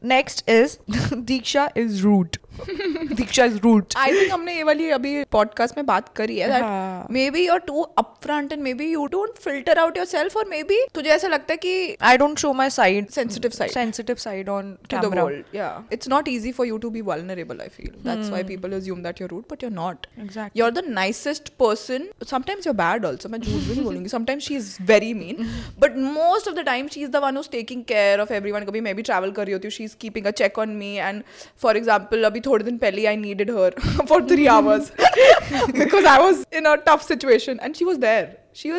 Next is Diksha is rude. Diksha is rude. I think हमने ये वाली अभी पॉडकास्ट में बात करी है that maybe you are too upfront and maybe you don't filter out yourself, और मे बी तुझे ऐसा लगता है कि आई don't show my side, sensitive side on to the world. या it's not easy for you to be vulnerable. I feel that's why people assume that you are rude, but you are not. Exactly. You are the nicest person. Sometimes you are bad also, मैं झूठ भी नहीं बोलूंगी. Sometimes she is very mean, but most of the time she is the one who is taking care of everyone. कभी मैं भी travel कर रही होती हूँ, she is keeping a check on me. And for example अभी थोड़े दिन पहले आई needed her for 3 hours because I was in a tough situation and she was there.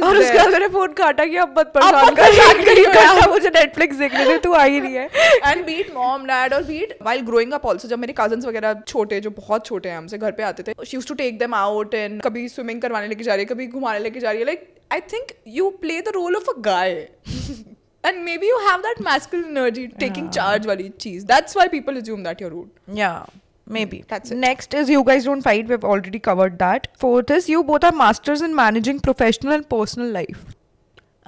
और उसके बाद मैंने फोन काटा कि अब मत परेशान करिए, मुझे नेटफ्लिक्स देखने दे, तू आई नहीं है. एंड बीट मॉम डैड और beat while growing up also, जब मेरे कजन्स वगैरह छोटे, जो बहुत छोटे हैं हमसे, घर पे आते थे, she used to take them out and कभी स्विमिंग करवाने लेके जा रही है, कभी घुमाने लेके जा रही है. Like I think you play the role of a guy. And maybe you have that masculine energy, taking charge wali cheese. That's why people assume that you're rude. Yeah. Maybe. That's it. Next is you guys don't fight. We've already covered that. Fourth is you both are masters in managing professional and personal life.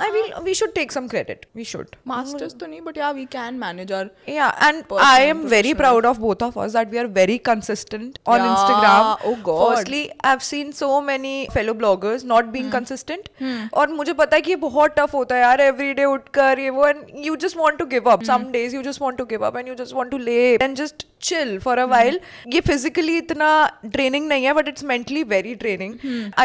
I mean, we should take some credit. We should. Masters to nahi, but yeah, we can manage our. Yeah, and I am very proud of both of us that we are very consistent on Instagram. Oh God. Firstly, I've seen so many fellow bloggers not being consistent. और मुझे पता है कि ये बहुत tough होता है यार, every day उठकर ये वो, and you just want to give up. Some days you just want to give up and you just want to lay and just chill for a while. ये physically इतना draining नहीं है, but it's mentally very draining.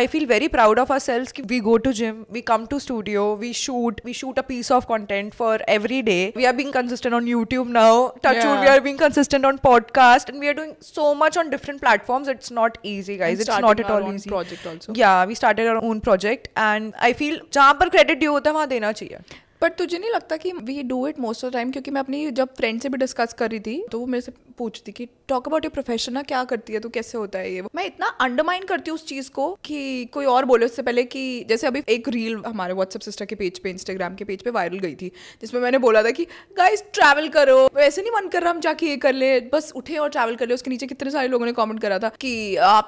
I feel very proud of ourselves कि we go to gym, we come to studio, we shoot a piece of content for every day. We are being consistent on YouTube now. Touchwood, we are being consistent on podcast, and we are doing so much on different platforms. It's not easy, guys. It's not at all easy. Project also. Yeah, we started our own project, and I feel जहाँ पर credit due होता है वहाँ देना चाहिए. But तुझे नहीं लगता कि we do it most of the time? क्योंकि मैं अपनी जब फ्रेंड से भी डिस्कस कर रही थी तो वो मेरे से पूछती कि टॉक अबाउट योर प्रोफेशन ना, क्या करती है तू, कैसे होता है ये वो. मैं इतना अंडरमाइन करती हूँ उस चीज़ को कि कोई और बोले उससे पहले कि जैसे अभी एक रील हमारे व्हाट्सएप सिस्टर के पेज पे, इंस्टाग्राम के पेज पे वायरल गई थी, जिसमें मैंने बोला था कि गाइस ट्रैवल करो, वैसे नहीं मन कर रहा हम जाके ये कर ले, बस उठे और ट्रैवल कर ले. उसके नीचे कितने सारे लोगों ने कॉमेंट करा था कि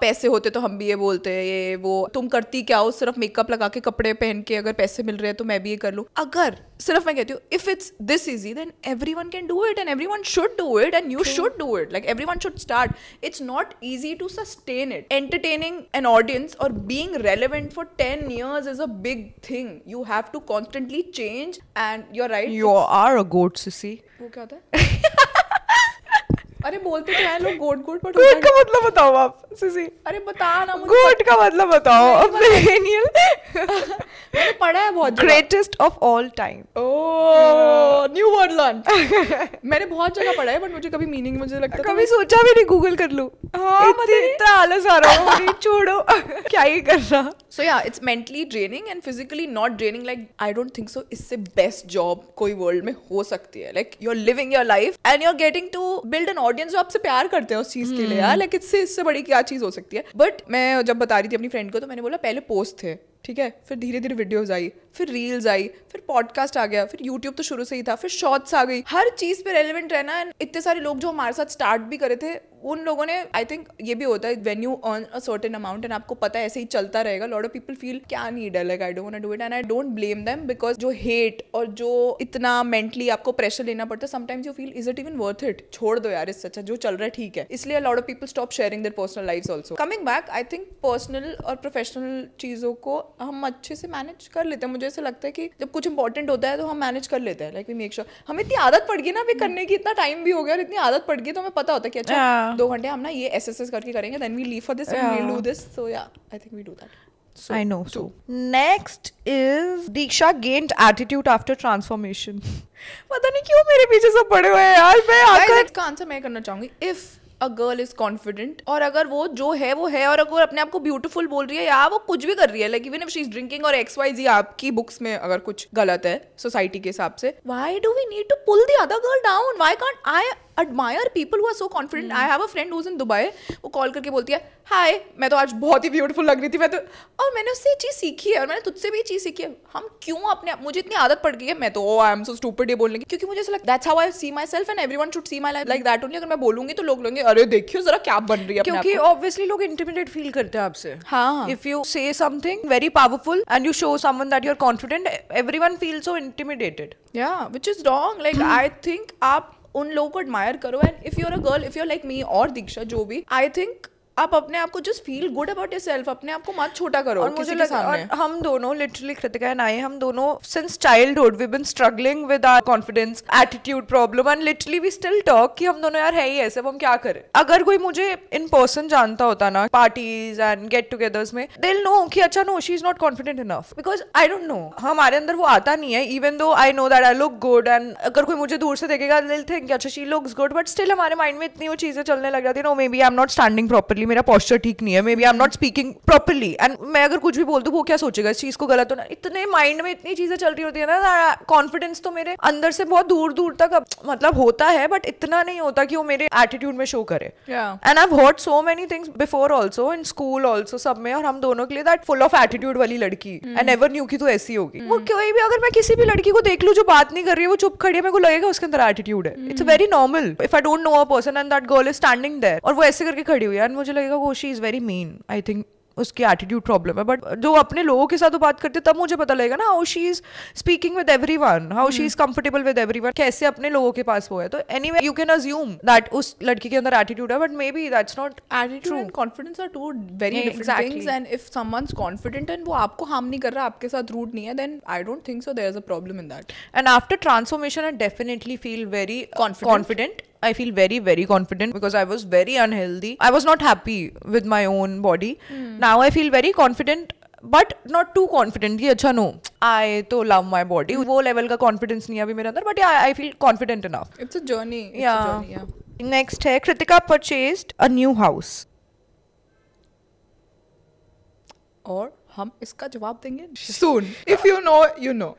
पैसे होते तो हम भी ये बोलते ये वो, तुम करती क्या हो, सिर्फ मेकअप लगा के कपड़े पहन के, अगर पैसे मिल रहे हैं तो मैं भी ये कर लूँ. अगर सिर्फ मैं कहती हूँ if it's this easy then everyone can do it and everyone should do it and you should do it. Like everyone should start. It's not easy to sustain it. Entertaining an audience or being relevant for 10 years is a big thing. You have to constantly change and you're right. You are a goat, Sissy. वो क्या होता है? अरे बोलते तो हैं लोग गोट गोट, but गोट का मतलब बताओ आप सिसी। अरे बता ना मुझे। गोट का मतलब बताओ मिलेनियल। मैंने पढ़ा है बहुत। Greatest of all time. Oh new word learn. मैंने बहुत जगह पढ़ा है बट मुझे कभी मीनिंग मुझे लगता कभी सोचा भी नहीं गूगल कर लूं। हाँ इतना आलस आ रहा है, छोड़ो क्या ही करना। So yeah, it's mentally draining and physically not draining. Like I don't think so. इससे best job कोई world में हो सकती है. Like you're living your life and you're getting to build an audience जो आपसे प्यार करते हैं उस चीज के लिए यार. Like इससे बड़ी क्या चीज हो सकती है. But मैं जब बता रही थी अपनी फ्रेंड को तो मैंने बोला पहले पोस्ट थे, ठीक है, फिर धीरे धीरे वीडियोस आई, फिर रील्स आई, फिर पॉडकास्ट आ गया, फिर यूट्यूब तो शुरू से ही था, फिर शॉर्ट्स आ गई. हर चीज पे रेलेवेंट रहना. एंड इतने सारे लोग जो हमारे साथ स्टार्ट भी करे थे उन लोगों ने, आई थिंक ये भी होता है when you earn a certain amount and आपको पता है ऐसे ही चलता रहेगा, लॉट ऑफ पीपल फील क्या नीड है, like I don't want to do it. And I don't blame them because जो हेट और जो इतना मेंटली आपको प्रेशर लेना पड़ता है, sometimes you feel is it even worth it, छोड़ दो यार, इससे अच्छा जो चल रहा है ठीक है. इसलिए lot of people stop sharing their personal lives also. Coming back, I think personal और प्रोफेशनल चीजों को हम अच्छे से मैनेज कर लेते हैं. मुझे ऐसा लगता है कि जब कुछ इंपॉर्टेंट होता है तो हम मैनेज कर लेते हैं. लाइक वी मेक श्योर, हमें इतनी आदत पड़ गई ना अभी करने की, इतना टाइम भी हो गया और इतनी आदत पड़ गई तो हमें पता होता है कि अच्छा 2 घंटे हम ना ये एसएसएस करके करेंगे, then we leave for this and we do this. So yeah I think we do that. So, I know. So next is Diksha gained attitude after transformation. पता नहीं क्यों मेरे पीछे सब पड़े हुए हैं यार. मैं आकर इसका आंसर मैं करना चाहूंगी. If a girl is confident, और अगर वो जो है वो है, और अगर अपने आप को ब्यूटीफुल बोल रही है या वो कुछ भी कर रही है, like even if she is drinking और XYZ आपकी बुक्स में अगर कुछ गलत है सोसाइटी के हिसाब से, why do we need to pull the other girl down? Why can't I admire people who are so confident. I have a friend who's in Dubai. वो कॉल करके बोलती है हाय मैं तो आज बहुत ही ब्यूटीफुल लग रही थी, मैं तो, और मैंने उससे ये चीज़ सीखी है और मैंने तुझसे भी ये चीज़ सीखी है. हम क्यों अपने, मुझे इतनी आदत पड़ गई है, मैं तो आई एम सो स्टूपिड ये बोलने की, क्योंकि मुझे ऐसा लगता है that's how I see my self and everyone should see my life like that only. अगर मैं बोलूंगी तो लोग लेंगे अरे देखियो जरा क्या बन रही है, क्योंकि ऑब्वियसली लोग इंटिमिडेट फील करते हैं आपसे. हाँ, if you say something very powerful and you show someone that you are confident, everyone feel so intimidated. या which is wrong. Like I think आप उन लोगों को एडमायर करो. And if you are a girl, if you are like me और दीक्षा जो भी, आई think आप अपने आप को just feel good about yourself. अपने आप को मत छोटा करो और किसी मुझे के सामने. और हम दोनों लिटरली कृतिका एंड आई, हम दोनों since childhood we been struggling with our confidence attitude problem and literally we still talk कि हम दोनों यार है ही ऐसे, अब हम क्या करें. अगर कोई मुझे इन पर्सन जानता होता ना पार्टीज एंड गेट टुगेदर्स में, दे विल नो कि अच्छा no she is not confident enough, because I don't know, हमारे अंदर वो आता नहीं है. Even though I know that I look good and अगर कोई मुझे दूर से देखेगा दे विल थिंक अच्छा she looks good, but still हमारे माइंड में इतनी वो चीजें चलने लग जाती है. No maybe I am not standing properly, मेरा पोस्चर ठीक है, maybe I am not speaking properly, and मैं अगर कुछ भी बोल दूं वो क्या सोचेगा इस चीज को गलत होना. इतने माइंड में इतनी चीजें चल रही होती है ना, कॉन्फिडेंस तो मेरे अंदर से बहुत दूर दूर तक मतलब होता है, बट इतना नहीं होता कि वो मेरे एटीट्यूड में शो करे. And I have heard so many things before also in school also, सब में, और हम दोनों के लिए दैट फुल ऑफ एटीट्यूड वाली लड़की, आई नेवर न्यू कि तू ऐसी होगी. वो कोई भी, अगर मैं किसी भी लड़की को देख लूं जो बात नहीं कर रही है, वो चुप खड़ी है, मेरे को लगेगा उसके अंदर एटीट्यूड है. It's very normal. If I don't know a person and that girl is standing there और वो ऐसे करके खड़ी हुई है, एंड मुझे लगेगा वो she is very mean, I think उसकी एटीट्यूड प्रॉब्लम है. बट जो अपने लोगों के साथ बात करते तब मुझे पता लगेगा ना how she is speaking with everyone, how she is comfortable with everyone, कैसे अपने लोगों के पास वो है. तो anyway you can assume that उस लड़की के अंदर एटीट्यूड है, but maybe that's not attitude and confidence are two very different things. And if someone's confident and वो आपको हार्म नहीं कर रहा, आपके साथ रूड नहीं है, then I don't think so there is a problem in that. And after transformation I definitely feel very confident. I feel very, very confident because I was very unhealthy. I was not happy with my own body. Now I feel very confident, but not too confident. ये अच्छा no, I तो love my body. वो level का confidence नहीं है अभी मेरे अंदर, but yeah, I feel confident enough. It's a journey. Yeah. Next है Kritika purchased a new house. और हम इसका जवाब देंगे soon. If you know, you know.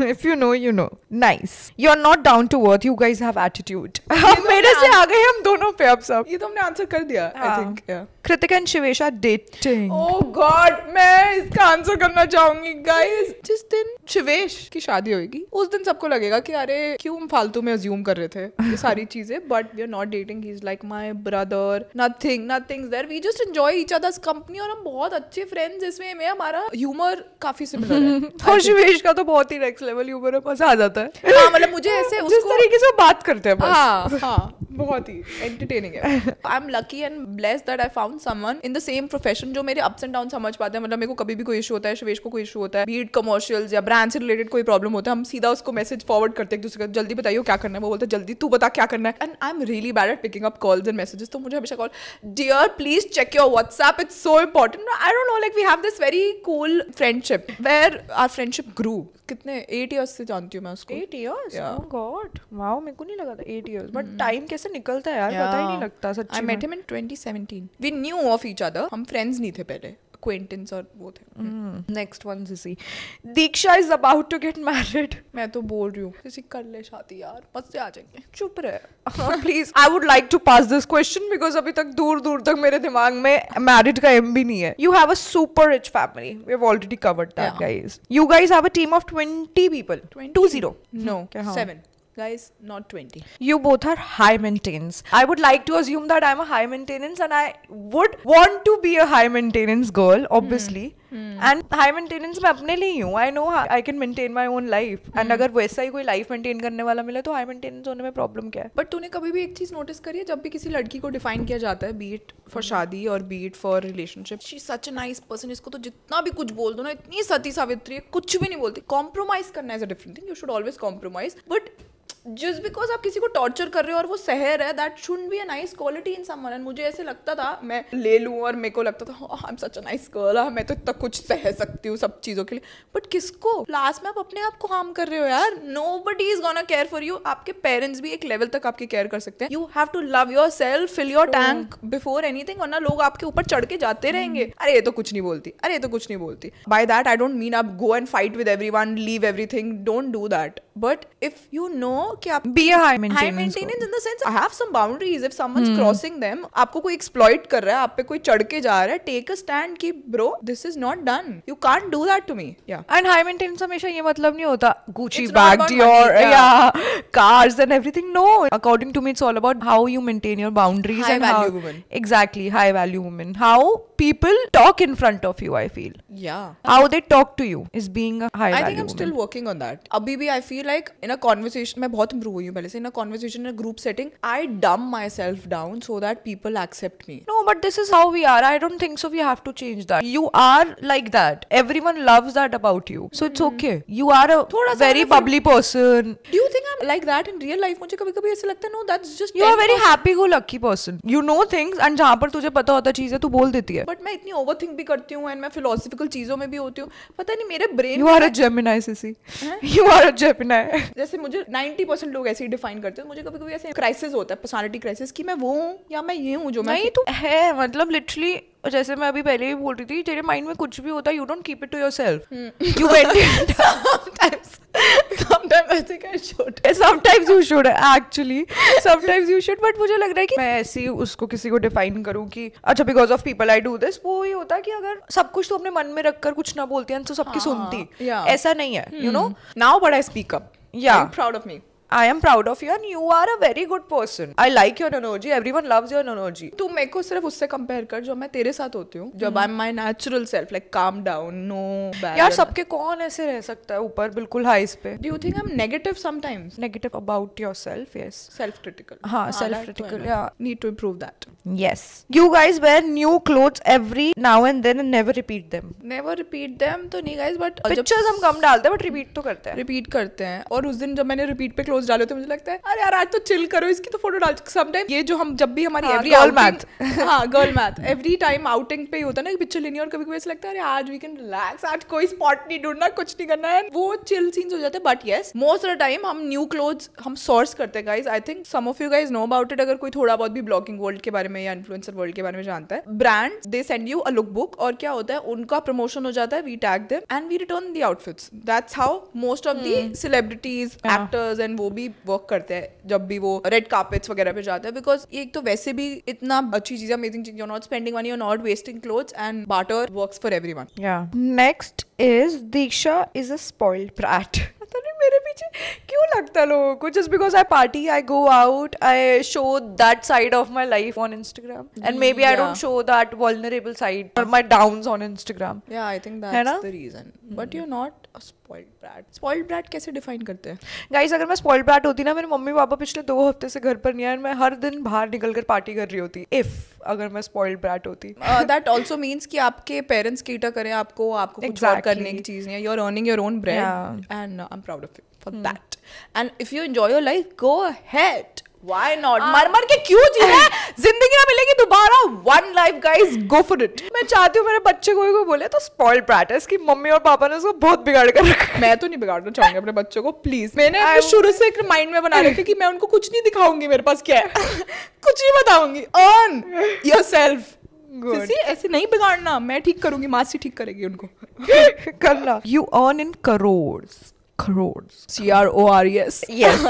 If you know, you know. Nice. You're not down to earth. You guys have attitude. मेरे से आ गए हम दोनों पे अब सब. ये तो हमने आंसर कर दिया. I think. Yeah. Kritika and Shivesha dating. Oh God, मैं इसका आंसर करना चाहूंगी guys. जिस दिन शिवेश की शादी होगी उस दिन सबको लगेगा कि अरे क्यों हम फालतू में अज्यूम कर रहे थे ये सारी चीजें. But we are not dating. He's like my brother. Nothing's there. We just enjoy each other's company और हम बहुत अच्छे friends. इसमें में हमारा ह्यूमर काफी सिमिलर है. और शिवेश का तो बहुत ही नेक्स्ट लेवल ह्यूमर है, मजा आ जाता है. हाँ मतलब मुझे ऐसे जिस तरीके से बात करते हैं. हाँ बहुत ही entertaining है. I'm lucky and blessed that I found someone in the same profession जो मेरे ups and downs समझ पाते हैं. मतलब मेरे को कभी भी कोई इशू होता है, शवेश को कोई इशू होता है, be it commercials या ब्रांड से रिलेटेड कोई प्रॉब्लम होता है, हम सीधा उसको मैसेज फॉरवर्ड करते हैं एक दूसरे को, जल्दी बताइए क्या करना है. वो बोलता है जल्दी तू बता क्या करना है. And I am really bad at picking up calls and messages. तो मुझे हमेशा call, dear please check your WhatsApp, it's so important. I don't know, like we have this very cool friendship where our friendship grew. कितने 8 years से जानती हूँ मैं उसको. 8 years? Oh God. Wow, मेरे को नहीं लगा था 8 years. But time कैसे निकलता है यार, पता ही नहीं लगता सच्ची. I met him in 2017. We knew of each other. हम friends नहीं थे पहले, acquaintance और वो थे. Next one, Sissy. Diksha is about to get married. मैं तो बोल रही हूँ किसी कर ले शादी यार, मस्त आ जाएंगे. चुप रहे. Please, I would like to pass this question because अभी तक दूर तक मेरे दिमाग में married का M भी नहीं है. You have a super rich family. We have already covered that, guys. You guys have a team of 20 people. 20? No, 7. Guys, not 20. You both are high maintenance. I would like to assume that I'm a high maintenance and I would want to be a high maintenance girl, obviously. And high maintenance मैं अपने लिए ही हूँ. I know I can maintain my own life. And अगर वैसा ही कोई life maintain करने वाला मिले तो high maintenance होने में problem क्या है? But तूने कभी भी एक चीज नोटिस करी है, जब भी किसी लड़की को डिफाइन किया जाता है, be it for शादी और be it for relationship, she's such a nice person. इसको तो जितना भी कुछ बोल दो ना, इतनी सती सावित्री है, कुछ भी नहीं बोलती. Compromise करना is a different thing. You should always compromise. But just because आप किसी को टॉर्चर कर रहे हो और वो सह रहा है, that shouldn't be a nice quality in someone. And मुझे ऐसे लगता था मैं ले लूं और मेरे को लगता था I am such a nice girl, मैं तो इतना कुछ सह सकती हूँ सब चीज़ों के लिए. बट किसको? लास्ट में आप अपने आप को हार्म कर रहे हो यार. Nobody is gonna care for you. आपके पेरेंट्स भी एक लेवल तक आपकी केयर कर सकते हैं. You have to love your self, fill your tank before anything. वरना लोग आपके ऊपर चढ़ के जाते रहेंगे, अरे ये तो कुछ नहीं बोलती, अरे ये तो कुछ नहीं बोलती. By that I don't mean आप go and fight with everyone, leave everything. Don't do that. But if you know कि आप be a high high maintenance in the sense I have some boundaries. If someone's crossing them, आपको कोई exploit कर रहा है, आप पे कोई चढ़ के जा रहा है, take a stand कि bro this is not done. You can't do that to me. Yeah. And high maintenance हमेशा ये मतलब नहीं होता Gucci It's not bag, about Dior, money, yeah, cars and everything. No, according to me, it's all about how you maintain your boundaries. High and value how, woman. Exactly, high value woman. How people talk in front of you, I feel. Yeah. How they talk to you is being a high I value think I'm woman. still working on that. अभी भी I feel like in a conversation, मैं बहुत improve हुई हूँ पहले से. In a conversation, in a group setting, I dumb myself down so that people accept me. No, but this is how we are. I don't think so. We have to change that. You are like that. Everyone loves that about you. So it's okay. You are a very bubbly person. Do you think I'm like that in real life? मुझे कभी-कभी ऐसे लगता है no, that's just You are a very happy-go-lucky person. You know things and जहाँ पर तुझे पता होता चीजें तू बोल देती है. But मैं इतनी overthink भी करती हूँ and मैं philosophical चीजों में भी होती हूँ. पता नहीं मेरे brain You are a Gemini, Sissy. You are a Gemini. जैसे मुझे 90% लोग ऐसे ही डिफाइन करते हैं. मुझे कभी-कभी ऐसे क्राइसिस होता है, पर्सनालिटी क्राइसिस, कि मैं वो हूँ या मैं ये हूँ जो मैं. नहीं, तू है मतलब लिटरली. जैसे मैं अभी पहले भी बोल रही थी, तेरे माइंड में कुछ भी होता है, you don't keep it to yourself. You vent sometimes I think I should. Sometimes you should actually. Sometimes you should. But मुझे लग रहा है कि मैं ऐसे ही उसको किसी को डिफाइन करूँ कि अच्छा because of people I do this, वो ये होता है कि अगर सब कुछ तो अपने मन में रखकर कुछ ना बोलती है तो सबकी सुनती. ऐसा नहीं है, you know. Now but I speak up. Yeah. I'm proud of me. I am proud of you and you are a very good person. I like your energy. Everyone loves your energy. तू मेरे को सिर्फ उससे compare कर जो मैं तेरे साथ होती हूँ, जब I'm my natural self, like calm down, no bad. यार सबके कौन ऐसे रह सकता है ऊपर बिल्कुल हाइस पे? Do you think I'm negative sometimes? Negative about yourself, yes. Self-critical. हाँ, self-critical, yeah. Need to improve that. Yes. You guys wear new clothes every now and then and never repeat them. Never repeat them तो नहीं guys, but Pictures हम कम डालते हैं but repeat तो करते हैं. Repeat करते हैं. और उस दिन जब मैंने repeat पे clothes डाले तो मुझे लगता है अरे यार आज तो chill करो, इसकी तो फोटो डाल. Sometimes ये जो हम जब भी हमारी every girl outing, math. हाँ girl math, every time outing पे ही होता है ना कि पिक्चर लेनी, और कभी कभी ऐसा लगता है अरे आज we can relax, आज कोई spot नहीं ढूंढना, कुछ नहीं करना है, वो chill scenes हो जाते हैं. But yes, most of the time हम new clothes हम source करते हैं guys. I think some of you guys know about it. अगर कोई थोड़ा बहुत भी blogging world के बारे में या influencer world के बारे में जानता है, brands they send you a lookbook और क्या होता है उनका promotion हो जाता है, we tag them and we return the outfits. That's how most of the celebrities, actors and वो भी work करते हैं जब भी वो रेड कार्पेट्स वगैरह पे जाते हैं. बिकॉज एक तो वैसे भी इतना अच्छी चीज, अमेजिंग चीज, you're not spending money, you're not wasting clothes, and barter works for everyone. Yeah. Next is Diksha is a spoiled brat. पता नहीं मेरे पीछे क्यों लगता है लोगों को. Just because I party, I go out, I show that side of my life on Instagram, and maybe I don't show that vulnerable side or my downs on Instagram. Yeah, I think that's the reason. But you're not spoiled brat कैसे define करते हैं? Guys अगर मैं spoiled brat होती ना, मेरे mummy papa पिछले 2 हफ्ते से घर पर नहीं आए, मैं हर दिन बाहर निकल कर पार्टी कर रही होती, अगर मैं स्पॉइल्ड ब्रैट होती. दैट ऑल्सो मीन्स कि आपके पेरेंट्स केटर करें आपको कुछ और करने की चीज नहीं है. You are earning your own bread and I am proud of you for that. And if you enjoy your life, go ahead. Why not? मर के क्यों जीना है? जिंदगी ना मिलेगी दोबारा. One life, guys, go for it. मैं चाहती हूँ मेरे बच्चे कोई बोले तो स्पॉइल्ड ब्रैट है, इसकी मम्मी और पापा ने उसको बहुत बिगाड़ कर रखा. मैं तो नहीं बिगाड़ना चाहूंगी अपने बच्चों को, प्लीज. मैंने अपने शुरू से एक माइंड में बना रखा कि मैं उनको कुछ नहीं दिखाऊंगी मेरे पास क्या है. कुछ नहीं बताऊंगी. Earn yourself. ऐसे नहीं बिगाड़ना. मैं ठीक करूंगी, मासी ठीक करेगी उनको. करना. You earn in crores. CRORES. Yes.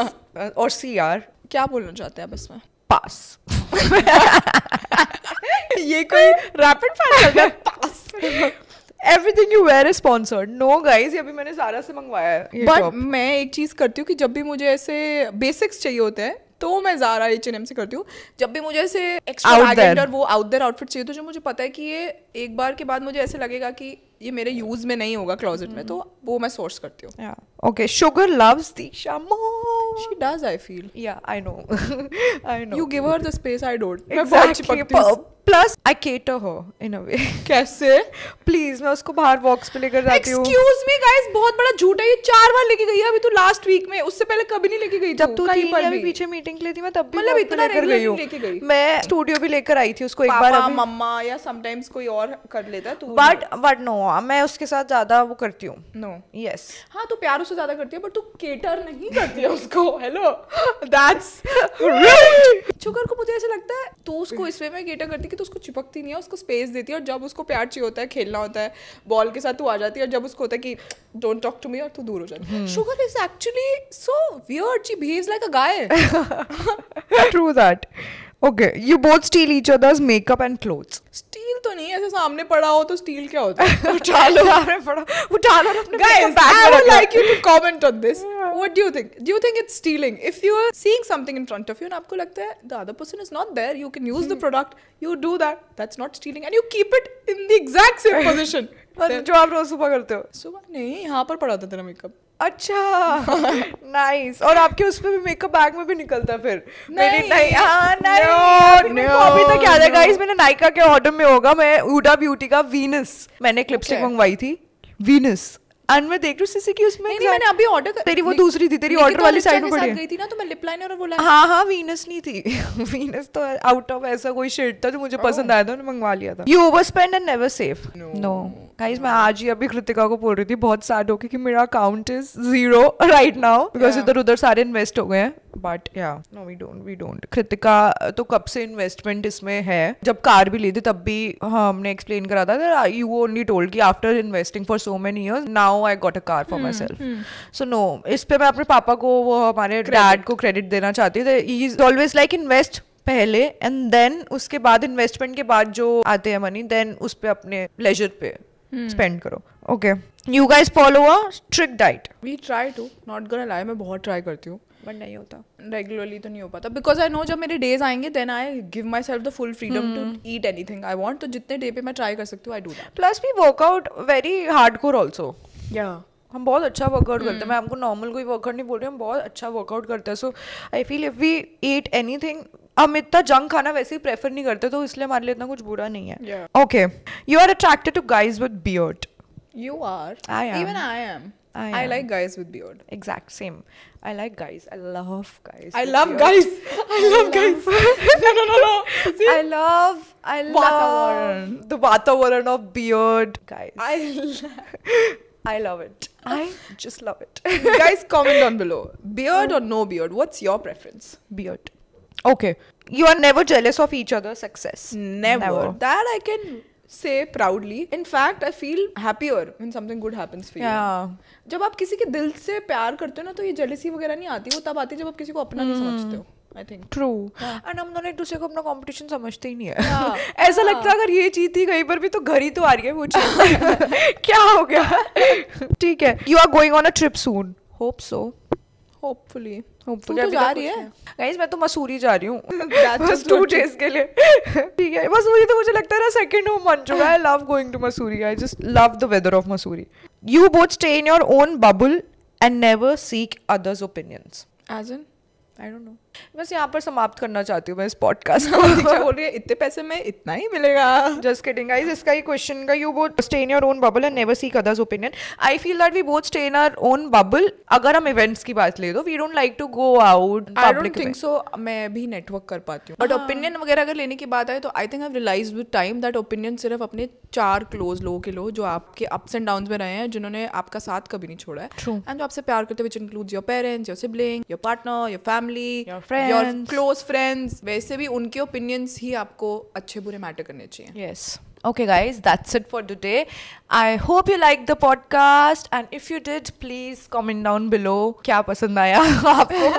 और CR. क्या बोलना चाहते हैं आप इसमें? पास. ये कोई रैपिड फायर है? पास. Everything you wear is sponsored. No guys, ये अभी मैंने ज़ारा से मंगवाया है. बट मैं एक चीज करती हूँ कि जब भी मुझे ऐसे बेसिक्स चाहिए होते हैं तो मैं ज़ारा H&M से करती हूँ. जब भी मुझे ऐसे एक्स्ट्रावैगेंट और वो आउट देयर आउटफिट चाहिए तो जो मुझे पता है कि ये एक बार के बाद मुझे ऐसे लगेगा कि ये मेरे यूज में नहीं होगा क्लोजेट में, तो वो मैं सोर्स करती हूँ. Okay, Sugar loves Disha more. She does, I feel. Yeah, I know. I know. You give her the space, I don't. Exactly. Plus, I cater her in a way. कैसे? Please, मैं उसको बाहर वॉक्स पे लेकर जाती हूँ. Excuse me, guys, बहुत बड़ा झूठ है ये. 4 बार लेके गई है अभी तो लास्ट वीक में. उससे पहले कभी नहीं लेके गई. जब तू कहीं पर भी पीछे मीटिंग के लिए थी, मैं तब भी मतलब इतना लेकर गई हूँ. मैं स्टूडियो भी लेकर आई थी उसको एक बार. पापा मम्मा या समटाइम्स कोई और कर लेता है. बट नो, मैं उसके साथ ज्यादा वो करती हूँ. नो. यस. हाँ, तू प्यार उससे ज्यादा करती है बट तू केटर नहीं करती है उसको. Hello, that's rude. शुगर को मुझे ऐसा लगता है तो उसको इस वे में केटर करती है कि तो उसको चिपकती नहीं है, उसको स्पेस देती है. और जब उसको प्यार चाहिए होता है, खेलना होता है बॉल के साथ, तू आ जाती है. और जब उसको होता है कि डोंट टॉक टू मी, और तू दूर हो जाती है. Sugar is actually so weird. She behaves like a guy. True that. Okay, you both steal each other's makeup and clothes. Steel तो नहीं, ऐसे सामने पड़ा हो तो स्टील क्या होता है? उठा लो और अपने Guys, I would like you to comment on this. What do you think? Do you think it's stealing? If you are seeing something in front of you and आपको लगता है the other person is not there, you can use the product, you do that. That's not stealing, and you keep it in the exact same position. जो आप रोज सुबह करते हो. सुबह नहीं, यहाँ पर पड़ा था तेरा मेकअप. अच्छा, नाइस. और आपके उसमें भी मेकअप बैग में भी निकलता है फिर. नहीं. अभी तक याद है गाइस, मैंने नायका के ऑर्डर में होगा, मैं हुडा ब्यूटी का वीनस, मैंने एक लिपस्टिक मंगवाई थी वीनस. एंड मैं देख रही हूँ सीसी की उसमें. नहीं, मैंने अभी ऑर्डर तेरी वो दूसरी थी, तेरी ऑर्डर वाली साइड में पड़ी गई थी ना, तो मैं लिप लाइनर और वो हाँ वीनस नहीं थी. वीनस तो आउट ऑफ ऐसा कोई शेड था जो मुझे पसंद आया था, मैंने मंगवा लिया था. You overspend and never save. No guys, मैं आज ही अभी कृतिका को बोल रही थी बहुत सैड होके कि मेरा account is 0 right now because इधर उधर सारे इन्वेस्ट हो गए हैं. बट या नो, वी डोंट. कृतिका तो कब से इन्वेस्टमेंट इसमें है. जब कार भी ली थी तब भी हमने एक्सप्लेन करा था. यू ओनली टोल्ड कि after investing for so many years now I got a car for my self. So no, इस पे मैं अपने पापा को, वो हमारे डैड को क्रेडिट देना चाहती थी. He is always like invest पहले एंड देन उसके बाद इन्वेस्टमेंट के बाद जो आते हैं मनी, देन उस पे अपने लेजर पे स्पेंड करो. Okay, you guys follow a strict diet. We try to, not gonna lie, मैं बहुत ट्राई करती हूँ बट नहीं होता. रेगुलरली तो नहीं हो पाता बिकॉज आई नो जब मेरे डेज आएंगे then I give my self the full freedom to eat anything I want. तो जितने डे पे मैं ट्राई कर सकती हूँ I do that. Plus we workout very hardcore also. या हम बहुत अच्छा वर्कआउट करते हैं. मैं आपको नॉर्मल कोई वर्कआउट नहीं बोल रही, हम बहुत अच्छा वर्कआउट करते हैं. So I feel if we eat anything, हम इतना जंक खाना वैसे ही प्रेफर नहीं करते, तो इसलिए हमारे लिए इतना कुछ बुरा नहीं है. Okay, you are attracted to guys with beard. You are. I am. Even I am. I like guys with beard. Exact same. I like guys. I love guys. I love guys. I love guys. No. See? I love the Vatavaran of beard. Guys. I love it. I just love it. Guys, comment down below. Beard or no beard? What's your preference? Beard. Okay. You are never jealous of each other's success. Never. That I can say proudly. In fact, I feel happier when something good happens for you. Yeah. जब आप किसी के दिल से प्यार करते हो ना, तो ये जेलसी वगैरह नहीं आती. वो तब आती है जब आप किसी को अपना नहीं समझते हो. I think. True. And हम दोनों एक दूसरे को अपना कंपटीशन समझते ही नहीं है. ऐसा लगता है अगर ये जीती कहीं पर भी तो घर ही तो आ रही है वो चीज. क्या हो गया? ठीक है. You are going on a trip soon. Hope so. Hopefully. तू तो जा रही है. गाइस मैं तो मसूरी जा रही हूँ बस 2 days के लिए. ठीक है, मसूरी तो मुझे लगता है ना सेकंड होम बन चुका है. I love going to Mussoorie. I just love the weather of Mussoorie. You both stay in your own bubble and never seek others' opinions. As in? I don't know. बस यहाँ पर समाप्त करना चाहती हूँ मैं इस पॉडकास्ट को. दीक्षा बोल रही है इतने पैसे में इतना ही मिलेगा. Just kidding guys. इसका ही क्वेश्चन का you both stay in your own bubble and never seek others' opinion. I feel that we both stay in our own bubble. अगर हम events की बात ले तो we don't like to go out. I don't think so. मैं भी network कर पाती हूँ. But opinion वगैरह अगर लेने की बात आए तो I think I've realized with time that opinion सिर्फ अपने 4 close लोगों के लो जो आपके ups and downs में रहे हैं, जिन्होंने आपका साथ कभी नहीं छोड़ा है. True. And जो आपसे प्यार करते हैं, which includes your parents, your sibling, your partner, your family, your friends, your close friends. वैसे भी उनके opinions ही आपको अच्छे बुरे matter करने चाहिए. Yes. Okay guys, that's it for today. I hope you liked the podcast and if you did, please comment down below क्या पसंद आया आपको.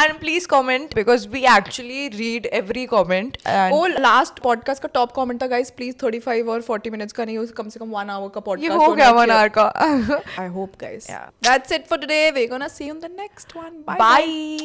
And please comment because we actually read every comment. And Oh, last podcast का top comment था guys, please 35 और 40 minutes का नहीं, कम से कम 1 hour का podcast ये हो गया 1 hour का. I hope guys. Yeah. That's it for today. We're gonna see you in the next one. Bye. Bye.